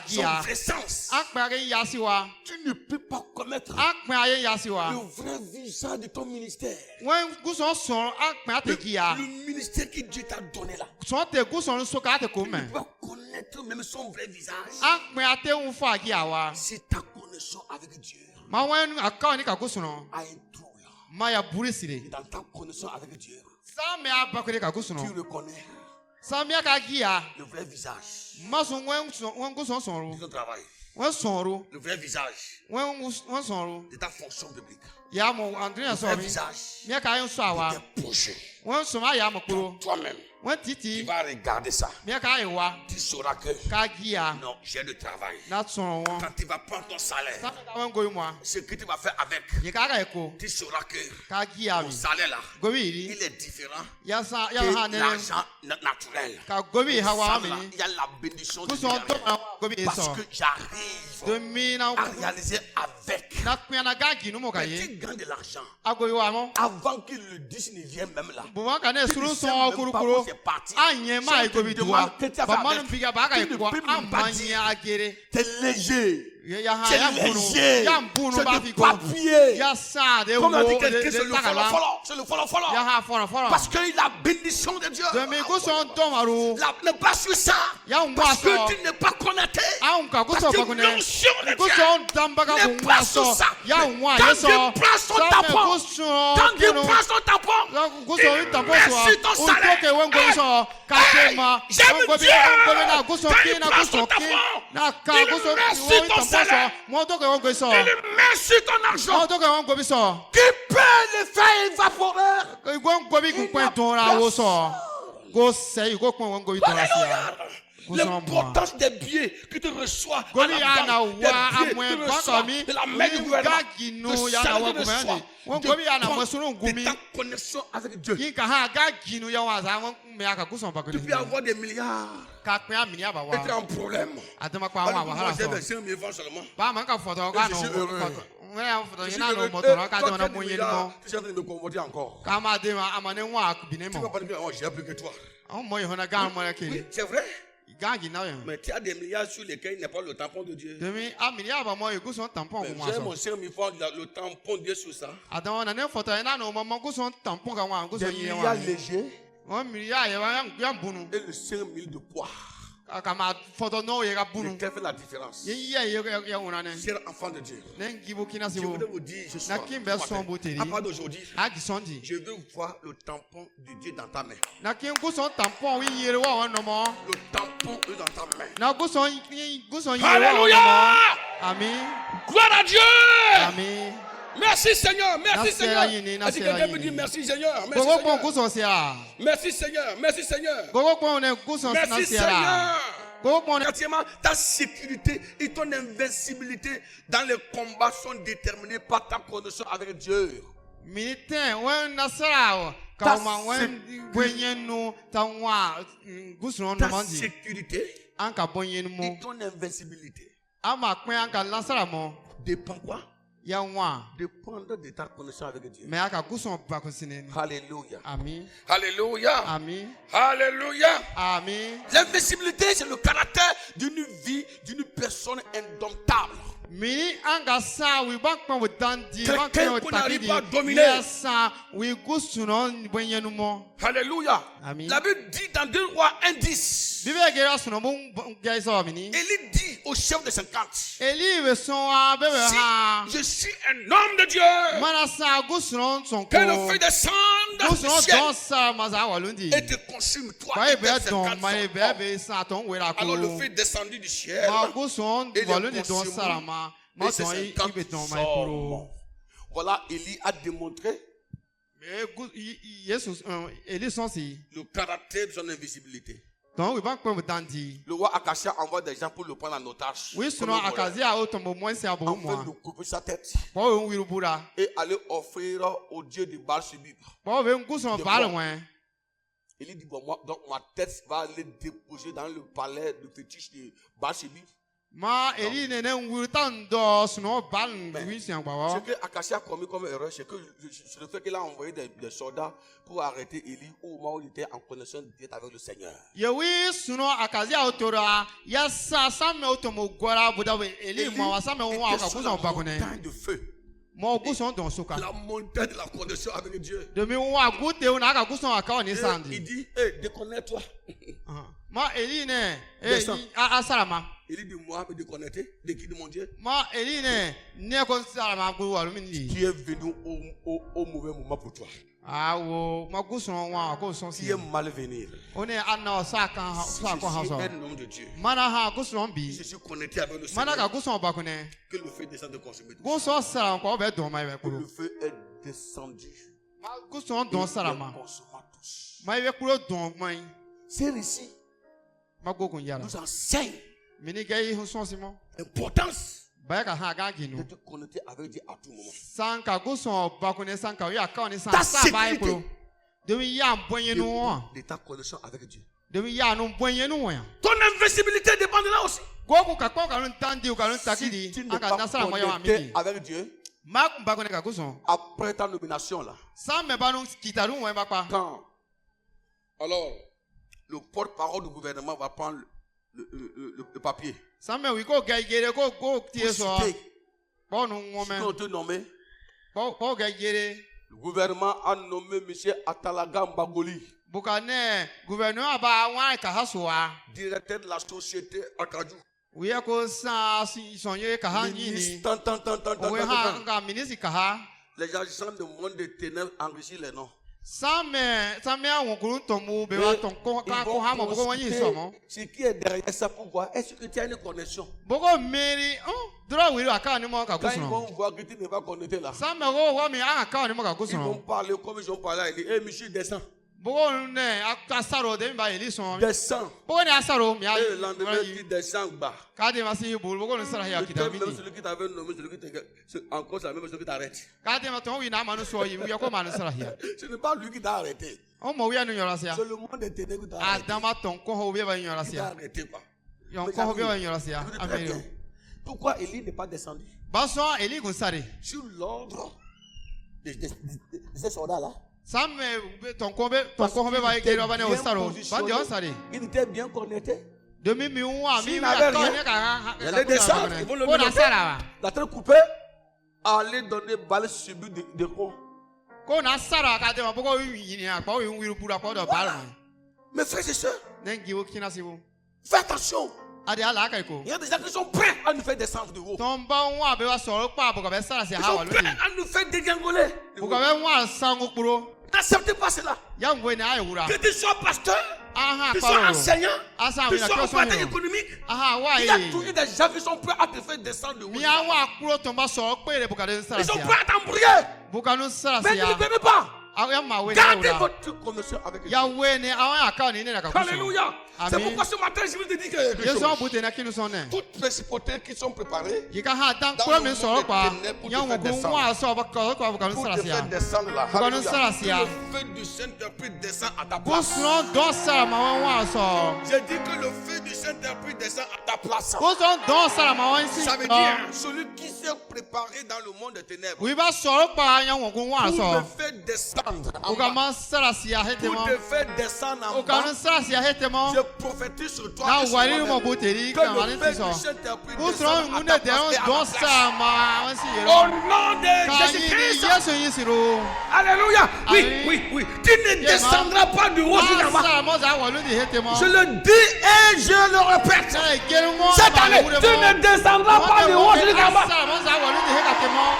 Son vrai sens. Tu ne peux pas connaître le vrai visage de ton ministère. Le ministère que Dieu t'a donné là. Tu ne peux pas connaître même son vrai visage. Si ta connexion avec Dieu a un trouble, dans ta connexion avec Dieu, tu le connais. Le vrai visage de ton travail. Le vrai visage de ta fonction biblique. Le vrai visage de tes projets. Toi-même, tu vas regarder ça. Tu sauras que non, j'ai le travail. Quand tu vas prendre ton salaire, ce que tu vas faire avec, tu sauras que ton salaire là, il est différent de l'argent naturel. Il y a la bénédiction de Dieu. Parce que j'arrive à réaliser avec. Mais tu gagnes de l'argent avant que le 19e même là. Tu ne sais même pas où c'est parti. Je te demande que tu as fait avec. Tu ne peux même pas dire. T'es léger. C'est léger. C'est du papier. Comme on dit que c'est le follow. Parce que la bénédiction de Dieu. Ne pas sur ça. Parce que tu n'es pas connecté. Parce que l'onction de Dieu n'est pas sur ça. Quand tu prends son tampon, il met sur ton salaire. J'aime Dieu. Quand il prend son tampon, il met sur ton salaire. Il met sur ton argent. Qui peut le faire évaporer? Alléluia. L'importance des billets que tu reçois à la banque, des billets que tu reçois de la main du gouvernement, de charge de soi, de ta connexion avec Dieu. Tu peux avoir des milliards et tu as un problème. Moi j'ai 25 000 francs seulement. Je suis heureux. Tu es en train de me convoiter encore. Tu vas pas dire que j'ai plus que toi. Oui, c'est vrai. Mais tu as des milliards sur lesquels il n'est pas le tampon de Dieu. J'ai mon 5 000 francs, le tampon de Dieu sur ça. Des milliards légers et le 5 000 de poids. Lequel fait la différence? C'est l'enfant de Dieu. Je voudrais vous dire ce soir, à part d'aujourd'hui, je veux voir le tampon de Dieu dans ta main. Le tampon est dans ta main. Alléluia!
Amen.
Gloire à Dieu!
Amen.
Merci Seigneur, merci Seigneur. Est-ce que quelqu'un peut dire merci Seigneur? Merci Seigneur. Merci Seigneur, merci Seigneur. Merci Seigneur. Quatrièmement, ta sécurité et ton invincibilité dans les combats sont déterminés par ta connexion avec Dieu. Ta sécurité et ton invincibilité dépend quoi? Dépendre de ta connexion avec Dieu. Alléluia.
Amen.
Alléluia.
Amen.
Alléluia.
Amen.
L'invincibilité, c'est le caractère d'une vie, d'une personne indomptable. Quelqu'un qu'on n'arrive pas à dominer. Alléluia.
Amen.
La Bible dit dans 2 Rois 1:10. Élie dit au chef de 50. Si je suis un homme de Dieu, que le feu descende du ciel et te consume toi et tes 50 enfants. Alors le feu descendu du ciel et les consume. Et ces 50 sortent. Voilà, Élie a démontré le caractère de son invisibilité. Le roi Akashia envoie des gens pour le prendre en otage. En fait, de couper sa tête et aller offrir au dieu de Baal-Shebib. Il dit, bon, moi, donc ma tête va aller déposer dans le palais de fétiche de Baal-Shebib. Ce que Akashia a commis comme erreur, c'est le fait qu'il a envoyé des soldats pour arrêter Élie au moment où il était en connexion directe avec le Seigneur. Montagne de feu. La montagne de la connexion avec Dieu. Et il dit, hey, déconnecte-toi. Il dit de moi, de connecter, de qui de mon Dieu.
Qui
est venu au mauvais moment pour toi. Qui est mal venu. Je suis un homme de Dieu. Je suis connecté avec le Seigneur. Que le feu descende de consommer tout. Que le feu est descendu. C'est ici. Nous enseigne l'importance de te connecter avec Dieu à tout moment. Ta sécurité de ta connexion avec Dieu. Ton invincibilité dépend de là aussi. Si tu n'es pas connecté avec Dieu, après ta nomination là, quand alors le porte-parole du gouvernement va prendre le papier. Pour citer, si on te nomme, le gouvernement a nommé M. Atalaga Mbagoli, directeur de la société Akadou. Les agents du monde des ténèbres enrichissent les noms. Ce qui est derrière ça, pourquoi? Est-ce que tu as une connexion? Quand ils vont voir que tu n'es pas connecté là, ils vont parler comme ils ont parlé à Élie. Eh, monsieur, descends. Descends. Et le lendemain, tu descends bas. Même celui qui t'avait nommé, encore c'est la même chose qui t'arrête. Ce n'est pas lui qui t'a arrêté. C'est le monde des ténèbres qui t'a arrêté. Pourquoi Élie n'est pas descendu? Sur l'ordre de ces soldats-là. Il était bien connecté. S'il n'avait rien, il allait descendre. Ils vont le mettre. La tête coupée, aller donner balle subie de con. Voilà. Mes frères et sœurs, fais attention. Il y a des gens qui sont prêts à nous faire descendre de haut. Ils sont prêts à nous faire dégringoler. N'acceptez pas cela. Que tu sois pasteur, que tu sois enseignant, que tu sois opérateur économique, il y a toujours des gens qui sont prêts à te faire descendre de haut. Ils sont prêts à t'embrouiller. Mais ne le venez pas. Gardez votre connexion avec Dieu. Alléluia. C'est pourquoi ce matin je vous ai dit que toutes les principautés qui sont préparées dans le monde des ténèbres pour te faire descendre là. Alléluia. Que le feu du Saint-Esprit descend à ta place. J'ai dit que le feu du Saint-Esprit descend à ta place. Ça veut dire celui qui s'est préparé dans le monde des ténèbres pour me faire descendre en bas. Pour te faire descendre en bas. Je prophétise sur toi que le feu du Saint-Esprit descend à ta place et à ta place. Au nom de Jésus-Christ. Alléluia. Oui. Tu ne descendras pas du haut jusqu'en bas. Je le dis et je le répète. Cette année, tu ne descendras pas du haut jusqu'en bas.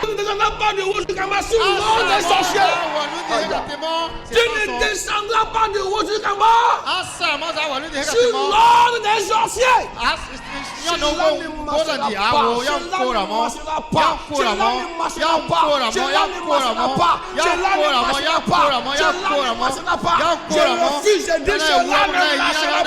Tu ne descendras pas du haut jusqu'en bas sous l'ordre des sorciers. Tu ne descendras pas du haut jusqu'en bas. Sur l'ordre des sorciers. Cela ne marchera pas. Je refuse de dire cela ne marchera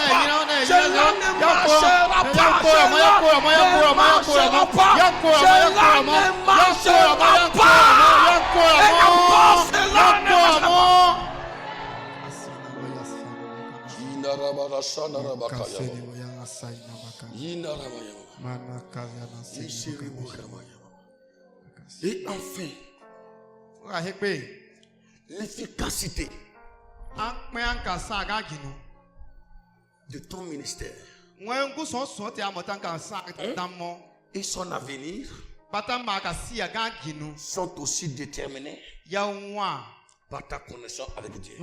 Et enfin, l'efficacité de ton ministère et son avenir sont aussi déterminés par ta connexion avec Dieu.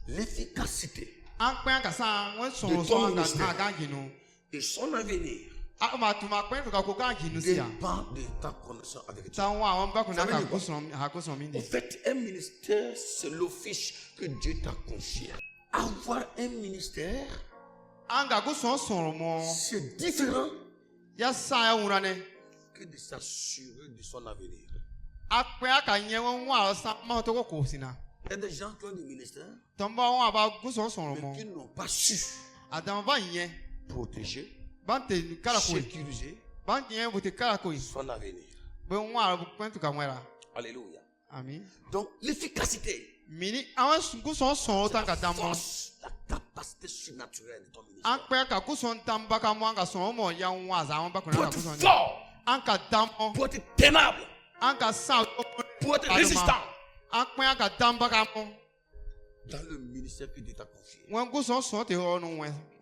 L'efficacité de ton ministère et son avenir
dépend
de ta connexion avec Dieu. En fait, un ministère, c'est l'office que Dieu t'a confié. Avoir un ministère, c'est différent que de s'assurer de son avenir. Il y a des gens qui ont des ministères, mais qui n'ont pas su protéger, sécuriser son avenir. Alléluia.
Amen.
Donc, l'efficacité,
c'est
la force, la capacité surnaturelle de ton ministère. Pour être fort, pour être aimable, pour être résistant dans le ministère que Dieu t'a confié.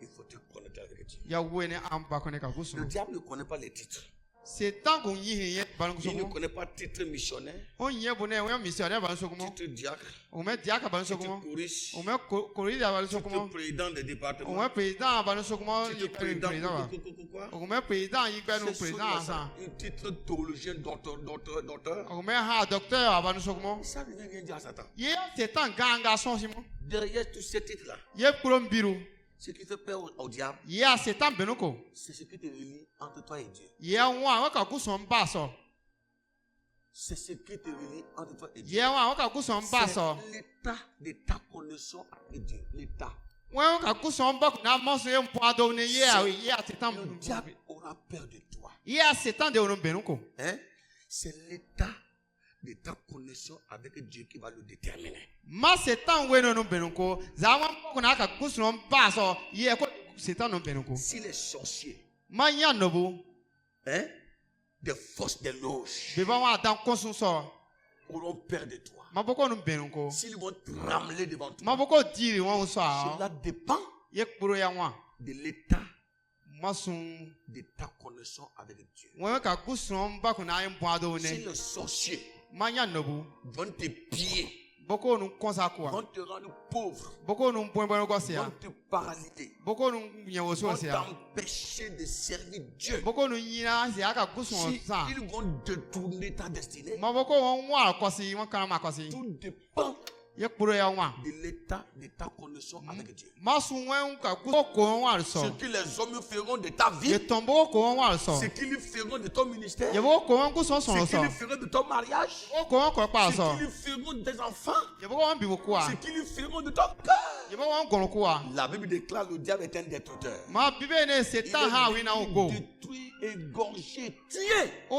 Il faut te connecter avec Dieu. Le diable ne connaît pas les titres. Il ne connaît pas titre missionnaire, titre diacre, titre choriste, titre président des départements, titre titre théologien, docteur. Ça ne veut rien dire à Satan. Derrière tous ces titres-là, ce qui fait peur au diable, c'est ce qui te relie entre toi et Dieu. C'est ce qui te relie entre toi et Dieu. C'est l'état de ta connexion avec Dieu. L'état. Le diable aura peur de toi. Hein? C'est l'état de ta connexion avec Dieu qui va le déterminer. Si les sorciers, des forces des loges, auront peur de toi, s'ils vont trembler devant toi, cela dépend de l'état de ta connexion avec Dieu. Si les sorciers vont te piller, vont te rendre pauvre, vont te paralyser, vont t'empêcher de servir Dieu, s'ils vont détourner ta destinée, tout dépend de l'état de ta connexion avec Dieu. Ce que les hommes feront de ta vie, ce qu'ils feront de ton ministère, ce qu'ils feront de ton mariage, ce qu'ils feront des enfants, ce qu'ils feront de ton cœur. La Bible déclare que le diable est un destructeur. Il est détruit, égorgé, tué. Mais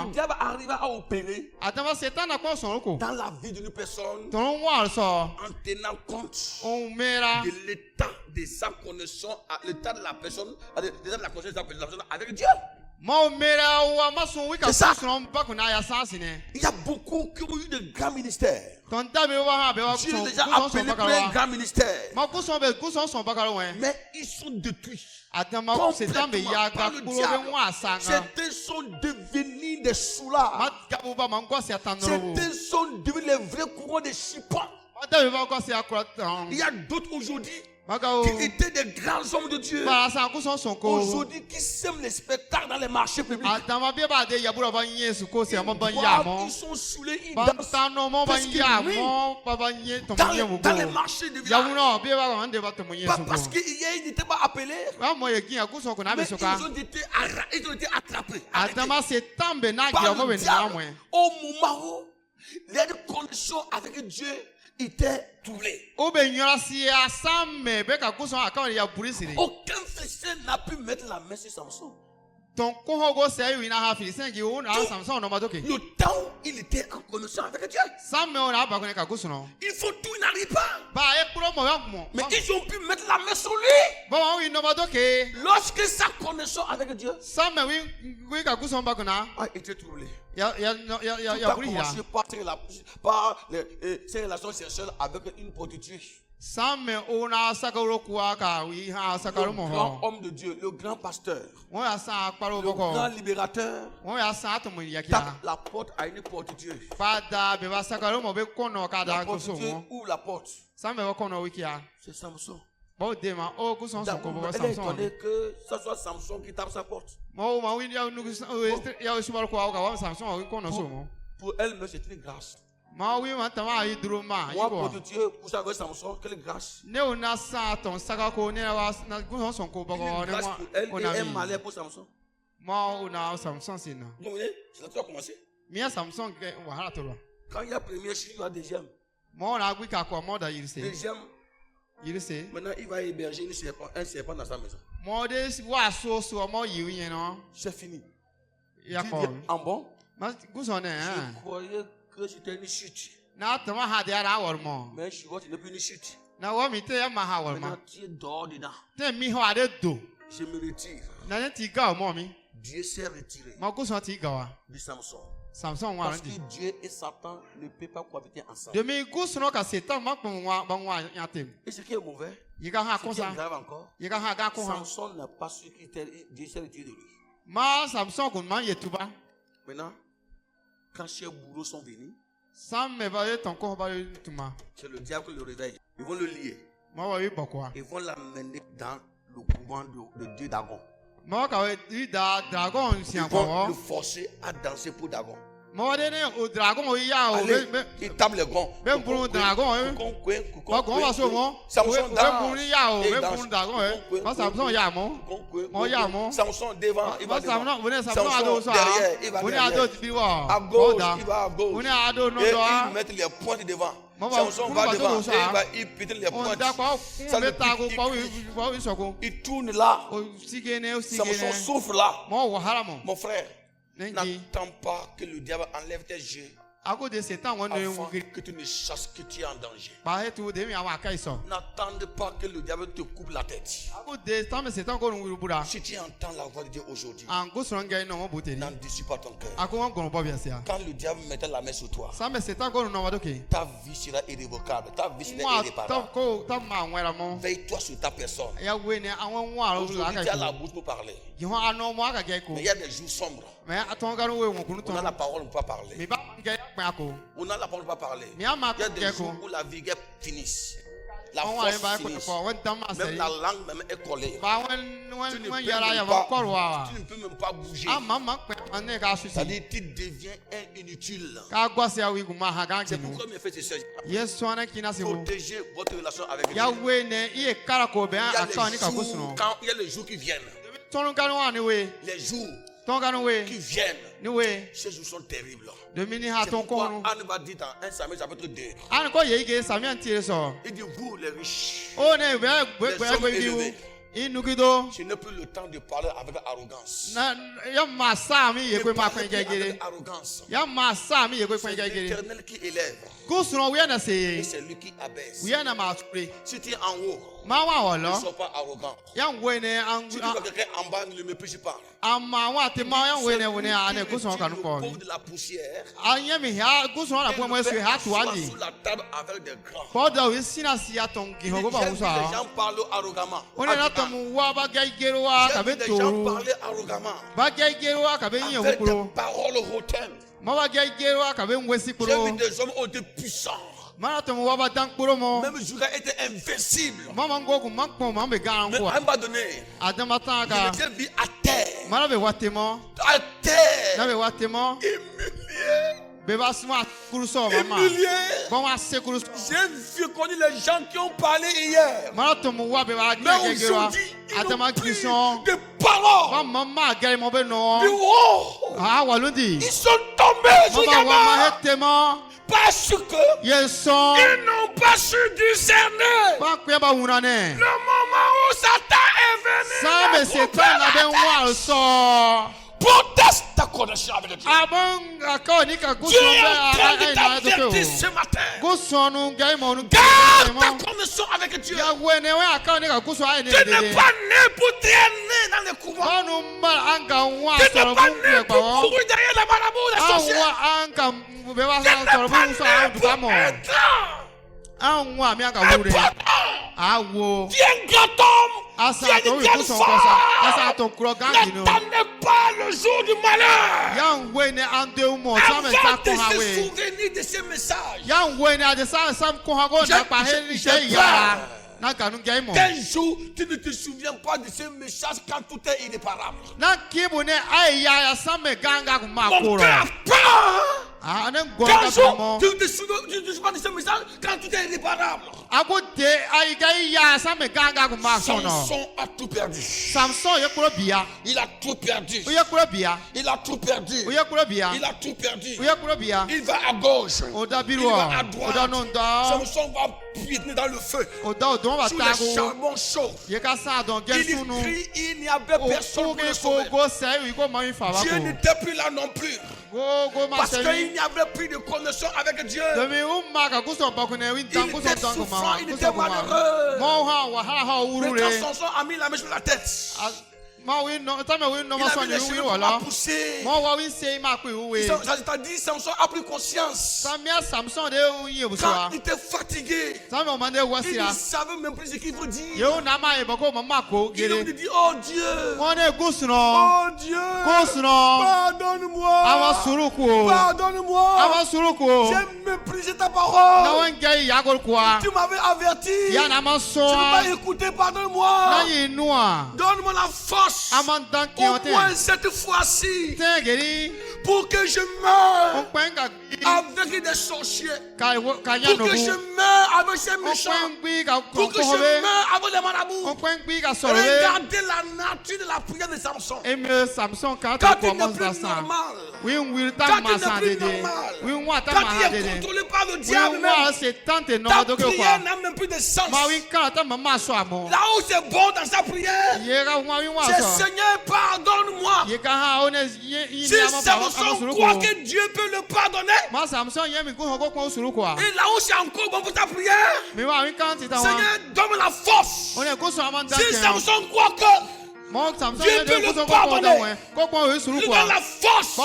le diable arriva à opérer dans la vie d'une personne en tenant compte de l'état de sa connexion, l'état de la personne, l'état de la conscience de la personne avec Dieu. C'est ça. Il y a beaucoup qui ont eu de grands ministères. Dieu les a appelés pour un grand ministère. Mais ils sont détruits. Complètement par le diable. Certains sont devenus des soulards. Certains sont devenus les vrais courants de Chipon. Il y a d'autres aujourd'hui qui étaient des grands hommes de Dieu. Aujourd'hui, qui sèment les spectacles dans les marchés publics. Ils sont saoulés, ils dansent parce qu'ils rient dans les marchés de village. Pas parce qu'hier ils n'étaient pas appelés, mais ils ont été attrapés. Par le diable, au moment où les connexions avec Dieu était troublé. Aucun Philistin n'a pu mettre la main sur Samson. Le temps où il était en connexion avec Dieu. Il faut tout, il n'arrive pas. Mais ils ont pu mettre la main sur lui. Lorsque sa connexion avec Dieu a été troublée. Il a commencé par ses relations sexuelles avec une prostituée. Le grand homme de Dieu, le grand pasteur, le grand libérateur, tape la porte à une prostituée. La prostituée ouvre la porte. C'est Samson. Elle est étonnée que ce soit Samson qui tape sa porte. Pour elle, mais c'est une grâce. Moi, pour Dieu, coucher avec Samson, quelle grâce. Une grâce pour elle et un malheur pour Samson. C'est là que tu as commencé. Quand il y a premier chute, il y a deuxième. Deuxième, maintenant il va héberger un serpent dans sa maison. C'est fini. Tu viens en bon. Je croyais que c'était une chute. Mais je vois que ce n'est plus une chute. Maintenant tu es dehors dedans. Je me retire. Dieu s'est retiré de Samson. Parce que Dieu et Satan ne peuvent pas cohabiter ensemble. Et ce qui est mauvais, ce qui est grave encore, Samson n'a pas su que Dieu s'est retiré de lui. Maintenant, quand ces bourreaux sont venus, c'est le diable qui le réveille. Ils vont le lier. Ils vont l'amener dans le couvent de Dieu Dagon. Ils vont le forcer à danser pour Dagon. Allez, il tape le gong. Samson Samson devant, il va devant. Samson derrière, il va derrière. À gauche, il va à gauche. Et il met les pointes devant. Samson va devant et il pète les pointes. Il tourne là. Samson souffle là. Mon frère, n'attends pas que le diable enlève tes yeux avant que tu ne saches que tu es en danger. N'attends pas que le diable te coupe la tête. Si tu entends la voix de Dieu aujourd'hui, n'en dissois pas ton cœur. Quand le diable mettra la main sur toi, ta vie sera irrévocable, ta vie sera irréparable. Veille-toi sur ta personne. Aujourd'hui, tu as la bouche pour parler. Mais il y a des jours sombres. On a la parole, on ne peut pas parler. On a la parole, on ne peut pas parler. Il y a des jours où la vigueur finisse. La force finisse. Même la langue même est collée. Tu ne peux même pas bouger. C'est-à-dire que tu deviens inutile. C'est pourquoi mes frères et sœurs, protégez votre relation avec Dieu. Il y a les jours qui viennent. Les jours qui viennent, ces jours sont terribles. C'est pourquoi Anne va dire dans 1 Samuel chapitre 2. Il dit vous les riches, les hommes élevés, je n'ai plus le temps de parler avec arrogance. C'est l'Éternel qui élève. Et c'est lui qui abaisse. Si tu es en haut, ne sois pas arrogant. Si tu vois quelqu'un en bas, ne le méprise pas. Le pauvre de la poussière, il soit sous la table avec des grands. Les gens parlent arrogamment. J'ai vu des gens parler arrogamment avec des paroles hautaines. J'ai vu des hommes ont été puissants. Même Judas était invincible. Mais à un moment donné, il était mis à terre. À terre. Humilié. J'ai connu les gens qui ont parlé hier. Mais aujourd'hui, ils n'ont plus de paroles. Ils sont tombés parce qu'ils n'ont pas su discerner. Le moment où Satan est venu, proteste ta connexion avec Dieu. Dieu est en train de t'avertir ce matin. Garde ta connexion avec Dieu. Tu n'es pas né pour traîner dans les couvents. Tu n'es pas né pour courir derrière la marabout des sorciers. Tu n'es pas né pour être un grand homme. N'attendez pas le jour du malheur. Avant de se souvenir de ces messages, j'ai peur. Quel jour tu ne te souviens pas de ce message quand tout est irréparable? Mon cœur part. Quel jour tu ne te souviens pas de ce message quand tout est irréparable? Samson a tout perdu. Il a tout perdu. Il a tout perdu. Il a tout perdu. Il va à gauche. Il va à droite. Samson va piétiner dans le feu. Sous les charbons chauds. Il crie, il n'y avait personne pour le sauver. Dieu n'était plus là non plus. Parce qu'il n'y avait plus de connexion avec Dieu. Il était souffrant, il était malheureux. Mais quand Samson a mis la main sur la tête, il avait les cheveux à pousser. C'est-à-dire Samson a pris conscience. Quand il était fatigué, il ne savait même plus ce qu'il faut dire. Il a dit, oh Dieu, oh Dieu, pardonne-moi, pardonne-moi, j'ai méprisé ta parole. Tu m'avais averti, tu ne m'as pas écouté, pardonne-moi. Donne-moi la force. Au moins cette fois-ci, pour que je meure avec des sorciers, pour que je meure avec ces méchants, pour que je meure avec les marabouts. Regardez la nature de la prière de Samson. Quand il n'est plus normal, quand il n'est plus normal, quand il est contrôlé par le diable même, ta prière n'a même plus de sens. Là où c'est bon dans sa prière, c'est Seigneur, pardonne-moi. Si Samson croit que Dieu peut le pardonner, et là où c'est encore bon pour ta prière, Seigneur, donne-moi la force. Si Samson croit que Dieu peut le pardonner, lui donne la force.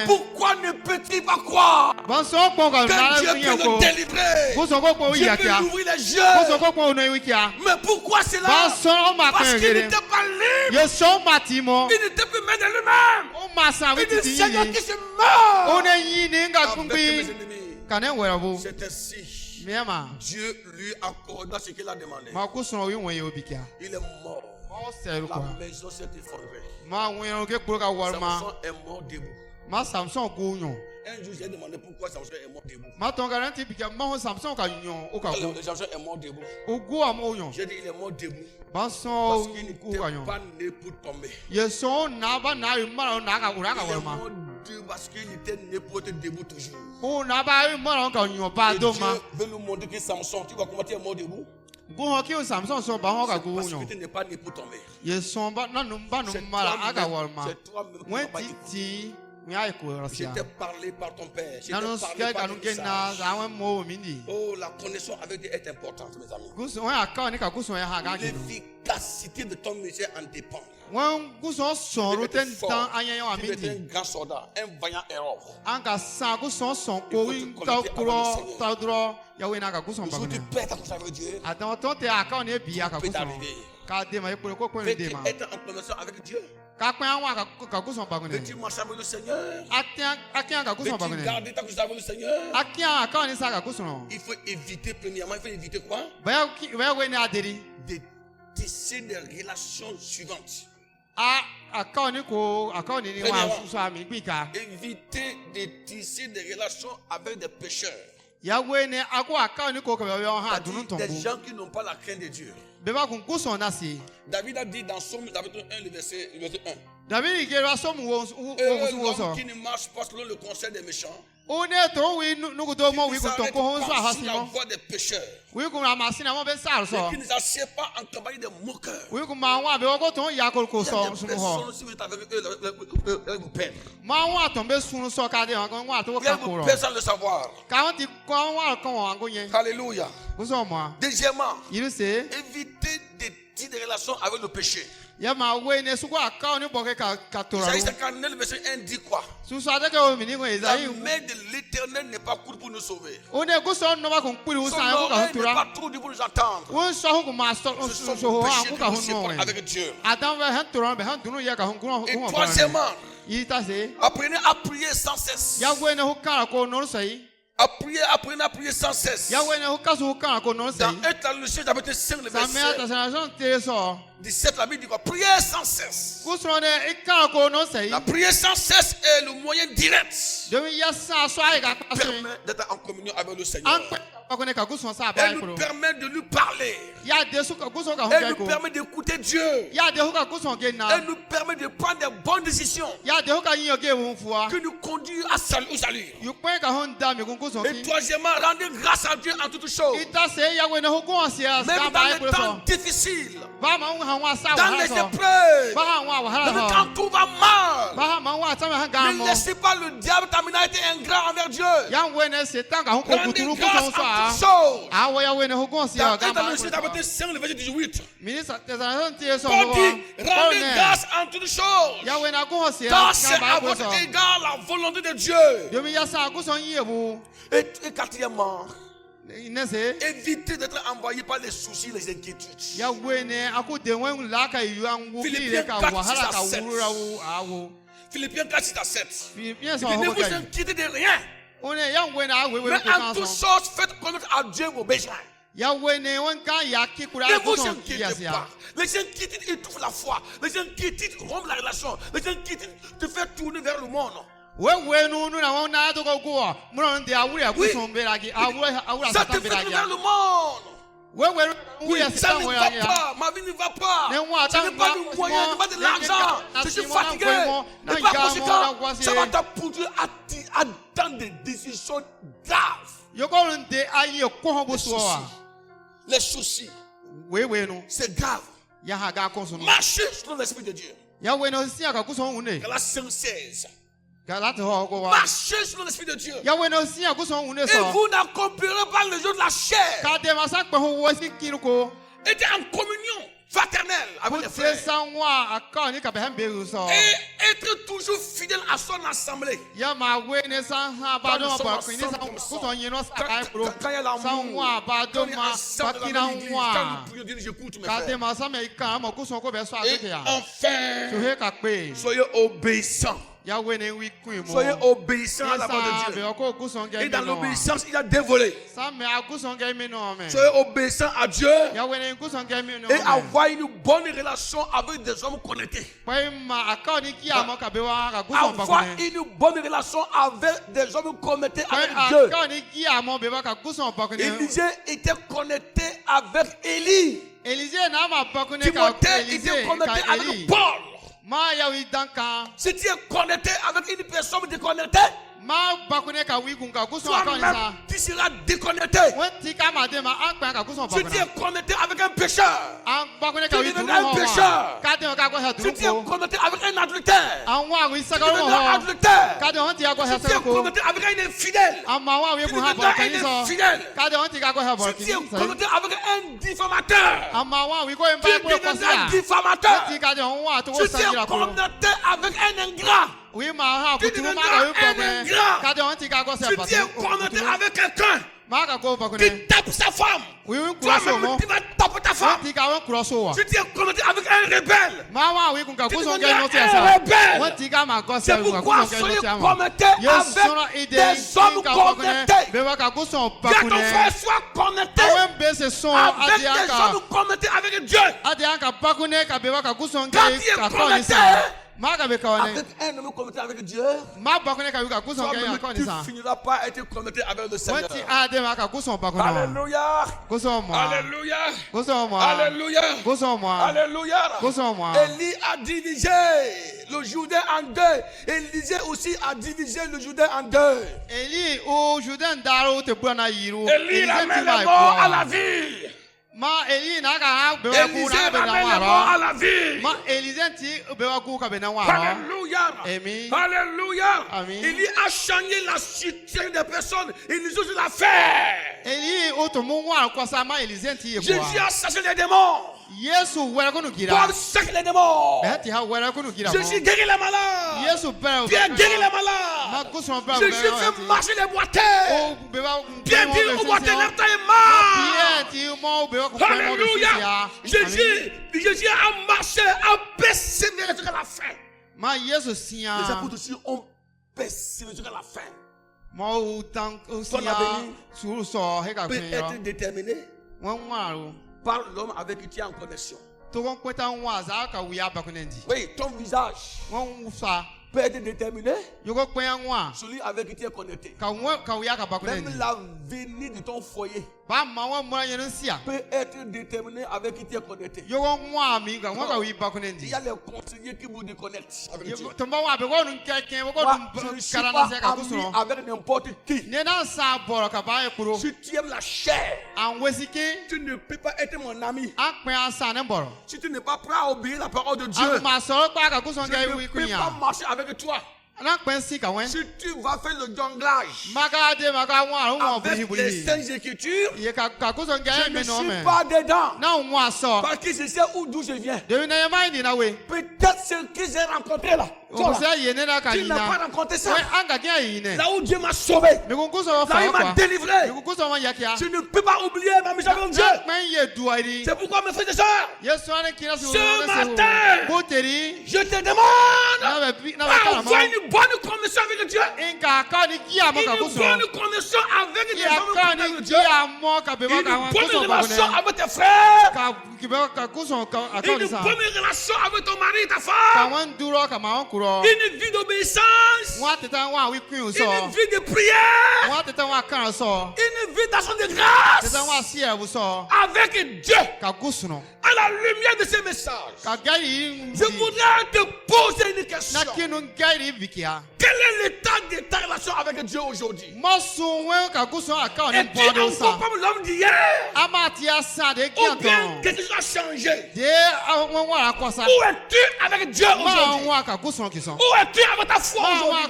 Pourquoi ne peut-il pas croire que Dieu peut le délivrer? Dieu peut lui ouvrir les yeux. Mais pourquoi cela? Parce qu'il n'était pas libre. Il n'était plus maître de lui-même. Il dit, Seigneur, que je meurs avec mes ennemis. C'est ainsi. Dieu lui accorda ce qu'il a demandé. Il est mort. La maison s'est effondrée. Samson est mort debout. Un jour, j'ai demandé pourquoi Samson est mort debout. Samson est mort debout. J'ai dit il est mort debout. Parce qu'il n'était pas né pour tomber. Il est mort debout parce qu'il était né pour être debout toujours. Et Dieu veut nous montrer que Samson, tu vois comment tu es mort debout? Parce que tu n'es pas né pour tomber. C'est toi-même qui je t'ai parlé par ton père. Je t'ai parlé par ton message. Oh, la connexion avec Dieu est importante, mes amis. L'efficacité de ton ministère en dépend. Tu es un grand soldat, un vaillant héros. Aujourd'hui, tu perds ta connexion avec Dieu. Tu peux t'arriver. Veux-tu être en connexion avec Dieu? Veux-tu marcher avec le Seigneur? Veux-tu garder ta connexion avec le Seigneur? Il faut éviter, premièrement, il faut éviter quoi? De tisser des relations suivantes. Éviter de tisser des relations avec des pécheurs. Des gens qui n'ont pas la crainte de Dieu. David a dit dans Somme, chapitre 1, le verset 1. L'homme qui ne marche pas selon le conseil des méchants, qui ne s'arrête pas sur la voie des pécheurs, et qui ne s'assied pas en compagnie des moqueurs. Il y a des personnes, si vous êtes avec eux, elles vous perdent. Elles vous perdent sans le savoir. Alléluia. Deuxièmement, évitez des relations avec le péché. Isaïe 59, le verset 1 dit quoi? La main de l'Éternel n'est pas courte pour nous sauver. Son oreille n'est pas trop dure pour nous attendre. Ce sont nos péchés qui nous séparent avec Dieu. Et troisièmement, apprenez à prier sans cesse. Apprenez à prier sans cesse. Dans 1 Thessaloniciens chapitre 5, le verset 17, la Bible dit quoi? Priez sans cesse. La prière sans cesse est le moyen direct qui permet d'être en communion avec le Seigneur. Elle nous permet de lui parler. Elle nous permet d'écouter Dieu. Elle nous permet de prendre des bonnes décisions qui nous conduisent au salut. Et troisièmement, rendez grâce à Dieu en toutes choses. Même dans les temps difficiles, dans les épreuves, même quand tout va mal, ne laissez pas le diable t'amener à être ingrat envers Dieu. Rendez grâce à toutes choses. Dans 1 Thessaloniciens chapitre 5, le verset 18. Paul dit, rendez grâce en toutes choses, car c'est à votre égard la volonté de Dieu. Et quatrièmement, évitez d'être envoyé par les soucis, les inquiétudes. Philippiens 4, 6 à 7. Ne vous inquiétez de rien. Mais en toutes choses, faites connaître à Dieu vos besoins. Ne vous inquiétez pas. Les inquiétudes étouffent la foi. Les inquiétudes rompent la relation. Les inquiétudes te font tourner vers le monde. Oui. Ça te fait tourner vers le monde. Oui, ça ne va pas, ma vie ne va pas. Je n'ai pas de moyens, je n'ai pas de l'argent. Je suis fatigué. Et par conséquent, ça va t'appoudrer à prendre des décisions graves. Les soucis, c'est grave. Marchez selon l'Esprit de Dieu. Galates 5:16. Marchez selon l'Esprit de Dieu. Et vous n'accomplirez pas les jours de la chair. Était en communion fraternelle avec les frères. Et être toujours fidèle à son assemblée. Quand il y a l'amour, quand il y a ensemble de la vie, quand nous prions, j'écoute mes frères. Et enfin, soyez obéissants. Soyez obéissants à la voix de Dieu. Et dans l'obéissance, il y a des volets. Soyez obéissants à Dieu et avoir une bonne relation avec des hommes connectés. Avoir une bonne relation avec des hommes connectés avec Dieu. Élisée était connecté avec Élie. Timothée était connecté avec Paul. Si tu es connecté avec une personne déconnectée, toi-même tu seras déconnecté. Si tu es connecté avec un pécheur, tu deviendras un pécheur. Si tu es connecté avec un adultère, tu deviendras adultère. Si tu es connecté avec un infidèle, tu deviendras un infidèle. Si tu es connecté avec un diffamateur, tu deviendras un diffamateur. Si tu es connecté avec un ingrat, tu deviendras un ingrat. Si tu es connecté avec quelqu'un qui tape sa femme, toi-même tu vas taper ta femme. Si tu es connecté avec un rebelle, tu deviendras un rebelle. C'est pourquoi soyez connectés avec des hommes connectés. Que ton frère soit connecté avec des hommes connectés avec Dieu. Quand tu es connecté avec un homme connecté avec Dieu, tu ne finiras pas à être connecté avec le Seigneur. Alléluia. Alléluia. Alléluia. Alléluia. Élie a divisé le Jourdain en deux. Élisée aussi a divisé le Jourdain en deux. Élie ramène les morts à la vie. Élisée ramène les morts à la vie. Alléluia. Alléluia. Élie a changé la situation des personnes. Élisée l'a fait. Jésus a chassé les démons. Paul chasse les démons. Jésus guérit les malades. Pierre guérit les malades. Jésus fait marcher les boiteux. Pierre dit aux boiteux, lève-toi et marche. Alléluia. Jésus a marché, a persévéré jusqu'à la fin. Les apôtres aussi ont persévéré jusqu'à la fin. Ton avenir peut être déterminé par l'homme avec qui tu es en connexion. Oui, ton visage peut être déterminé celui avec qui tu es connecté. Même l'avenir de ton foyer peut être déterminé avec qui tu es connecté. Il y a les conseillers qui vous déconnectent avec Dieu. Moi, je ne suis pas ami avec n'importe qui. Si tu aimes la chair, tu ne peux pas être mon ami. Si tu n'es pas prêt à obéir la parole de Dieu, je ne peux pas marcher avec toi. Si tu vas faire le jonglage avec les saintes écritures, je ne suis pas dedans. Parce que je sais d'où je viens. Peut-être ce que j'ai rencontré là. Tu n'as pas rencontré ça. Là où Dieu m'a sauvé, là où il m'a délivré, tu ne peux pas oublier ma mission avec Dieu. C'est pourquoi mes frères et sœurs, ce matin, je te demande, envoie une bonne connexion avec Dieu. Une bonne connexion avec les hommes de Dieu. Une bonne relation avec tes frères. Une bonne relation avec ton mari et ta femme. Une vie d'obéissance. Une vie de prière. Une vie d'action de grâce avec Dieu. À la lumière de ces messages, je voudrais te poser une question. Quel est l'état de ta relation avec Dieu aujourd'hui? Es-tu encore comme l'homme d'hier? Ou bien quelque chose a changé? Où es-tu avec Dieu aujourd'hui? Où es-tu avec ta foi aujourd'hui?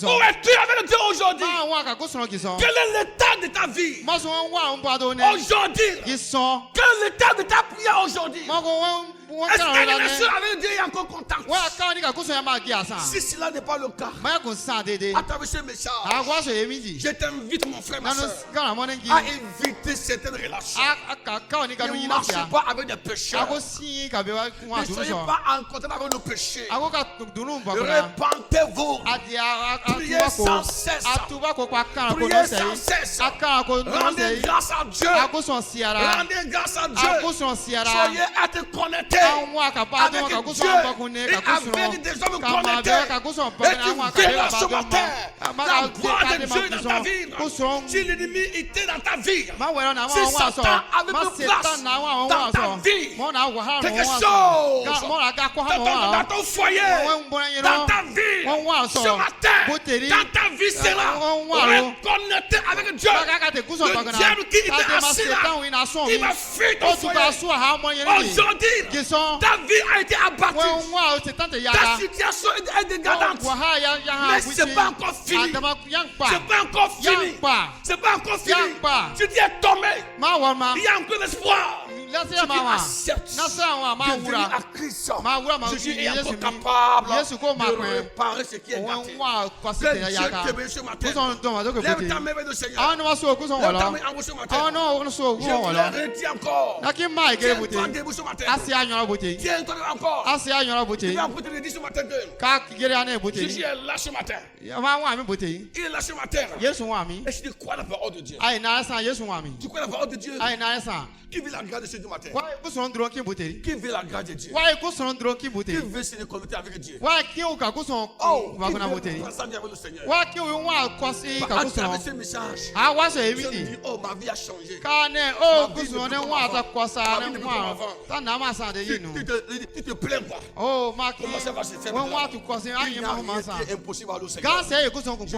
Où es-tu avec Dieu aujourd'hui? Quel est l'état de ta vie aujourd'hui? Quel est l'état de ta prière aujourd'hui? Est-ce que la relation avec Dieu est encore contact? Si cela n'est pas le cas, à travers ce message, je t'invite, mon frère, ma soeur, à éviter certaines relations. Ne marchez pas avec des pécheurs. Ne soyez pas en contact avec le péché. Repentez-vous. Priez sans cesse. Priez sans cesse. Rendez grâce à Dieu. Rendez grâce à Dieu. Soyez à te connecter avec Dieu et avec des hommes connectés. Et tu verras ce matin la gloire de Dieu dans ta vie. Si l'ennemi était dans ta vie, si Satan avait une place dans ta vie, quelque chose dans ton foyer, dans ta vie, ce matin, dans ta vie sera reconnecté avec Dieu. Le diable qui était assis là, il va fuir ton foyer. Aujourd'hui, ta vie a été abattue. Ta situation est dégradante. Mais ce n'est pas encore fini. C'est pas encore fini. C'est pas encore fini. Tu t'y es tombé. Il y a encore l'espoir. Tu acceptes de venir à Christ. Jésus est encore capable de réparer ce qui est gâté. Que Dieu te bénisse ce matin. Lève ta main vers le Seigneur. Lève ta main en haut ce matin. Je vous le redis encore. Tiens-toi debout ce matin. Tiens-toi encore. Tu vas écouter le dire ce matin que Jésus est là ce matin. Il est là ce matin. Et je te crois la parole de Dieu. Tu crois la parole de Dieu? Qui veut la grâce de Dieu ce matin? Qui veut la grâce de Dieu? Qui veut se connecter avec Dieu? Oh, qui veut transcender avec le Seigneur? À travers ce message, je me dis, oh, ma vie a changé. Tu te plains quoi? Comment ça va se faire? Il n'y a rien qui est impossible à le Seigneur. Je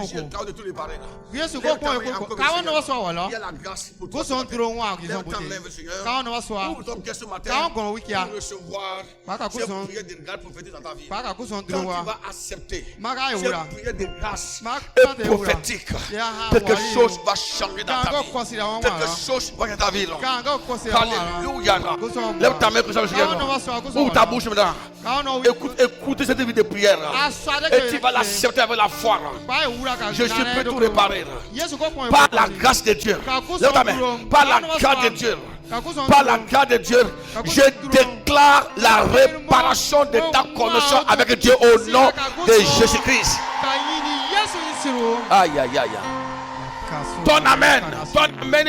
suis le cas de tous les barils là. Il y a la grâce pour toi. Lève ta main, Seigneur. Ouvre ton cœur ce matin pour recevoir ces prières de grâce prophétiques dans ta vie. Quand tu vas accepter ces prières de grâce et prophétiques, quelque chose va changer dans ta vie. Quelque chose va changer dans ta vie. Alléluia. Lève ta main pour ça, Seigneur. Ouvre ta bouche maintenant. Écoute cette vie de prière. Et tu vas l'accepter avec la foi. Je suis prêt à tout réparer. Par la grâce de Dieu. Lève ta main. Par la grâce de Dieu. Par la grâce de Dieu, je déclare la réparation de ta connexion avec Dieu au nom de Jésus-Christ. Aïe, aïe, aïe. Ton amen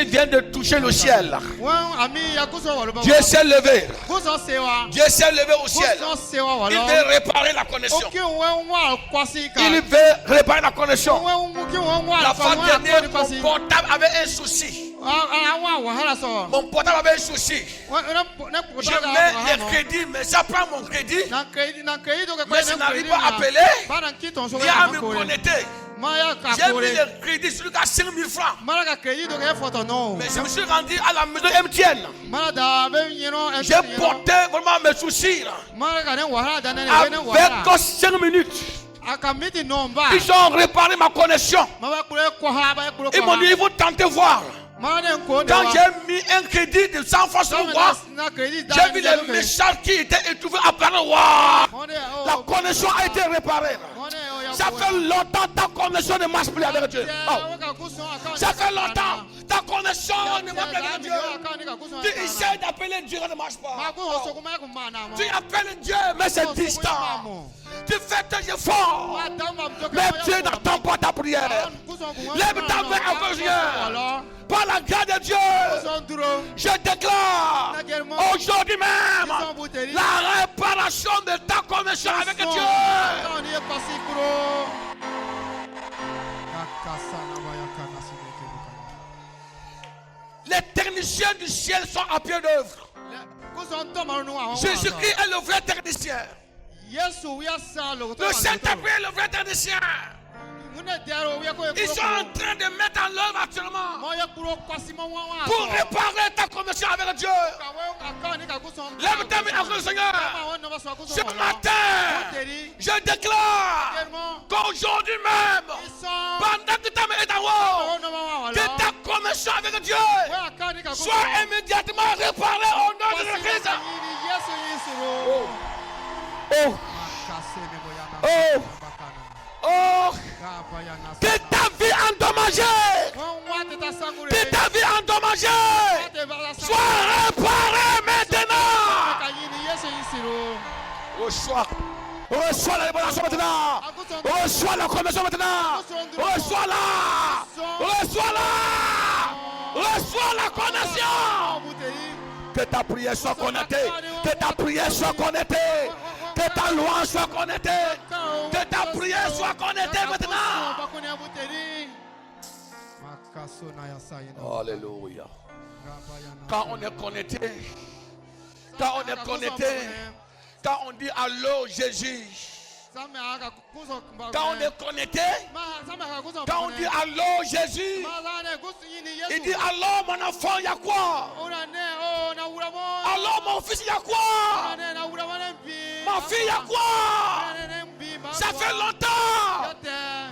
vient de toucher le ciel. Dieu s'est levé. Dieu s'est levé au ciel. Il veut réparer la connexion. Il veut réparer la connexion. La fois dernière, mon portable avait un souci. Mon portable avait un souci. Je mets les crédits, mais j'apprends mon crédit. Mais je n'arrive pas à appeler. Il y a à me connecter. J'ai mis le crédit sur le cas 5 000 francs. Mais je me suis rendu à la maison MTN. J'ai porté vraiment mes soucis. Avec 5 minutes, ils ont réparé ma connexion. Ils m'ont dit, il faut tenter voir. Quand j'ai mis un crédit de 100 francs sur moi, j'ai vu les messages qui étaient étouffés apparaître. La connexion a été réparée. Ça fait longtemps ta connexion ne marche plus avec Dieu. Ça fait longtemps ta connexion ne marche plus avec Dieu. Tu essaies d'appeler Dieu, ça ne marche pas. Tu appelles Dieu, mais c'est distant. Tu fais tes efforts, mais Dieu n'attend pas ta prière. Lève ta main avec Dieu. Par la grâce de Dieu, je déclare aujourd'hui même la réparation de ta connexion avec Dieu. Les techniciens du ciel sont à pied d'œuvre. Jésus-Christ est le vrai technicien. Le Saint-Esprit est le vrai technicien. Ils sont en train de mettre en œuvre actuellement pour réparer ta connexion avec Dieu. Lève ta main avec le Seigneur. Ce matin, je déclare qu'aujourd'hui même, pendant que ta main est en haut, que ta connexion avec Dieu soit immédiatement réparée au nom de Christ. Que ta vie endommagée, que ta vie endommagée soit réparée maintenant. Reçois la réparation maintenant. Reçois la connexion maintenant. Reçois-la. Reçois-la. Reçois la connexion. Que ta prière soit connectée. Que ta prière soit connectée. Que ta louange soit connectée. Que ta prière soit connectée maintenant. Alléluia. Quand on est connecté, quand on dit allô Jésus, quand on est connecté, quand on dit allô Jésus, il dit allô mon enfant, il y a quoi? Allô mon fils, il y a quoi? Ma fille, il y a quoi? Ça fait longtemps.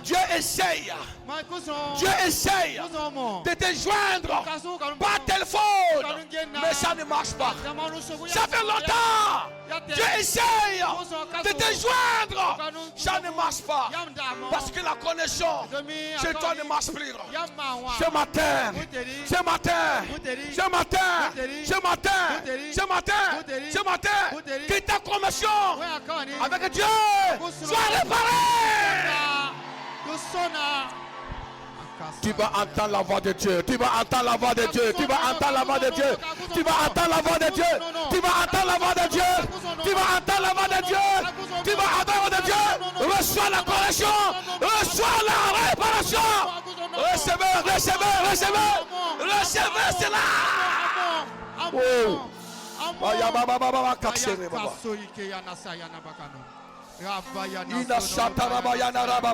Dieu essaye de te joindre par téléphone, mais ça ne marche pas. Ça fait longtemps. Dieu essaye de te joindre, ça ne marche pas. Parce que la connexion chez toi ne marche plus. Ce matin, que ta connexion avec Dieu soit réparée. Tu vas entendre la voix de Dieu. Tu vas entendre la voix de Dieu. Tu vas entendre la voix de Dieu. Tu vas entendre la voix de Dieu. Tu vas entendre la voix de Dieu. Tu vas entendre la voix de Dieu. Tu vas entendre la voix de Dieu. Reçois la correction. Reçois la réparation. Recevez cela. Ina Sataraba Yana Raba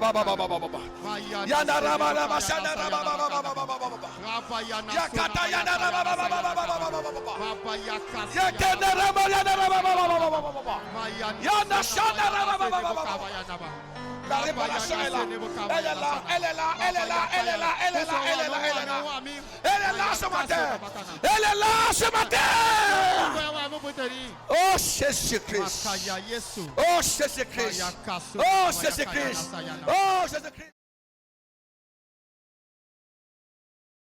Yana Raba Raba Shana Raba Yakata Yana Raba Yakata Raba Yana Raba Yana Shana Raba. La réparation est là. Elle est là ce matin. Elle est là ce matin. Oh Jésus-Christ. Oh Jésus-Christ. Oh Jésus-Christ. Oh Jésus-Christ.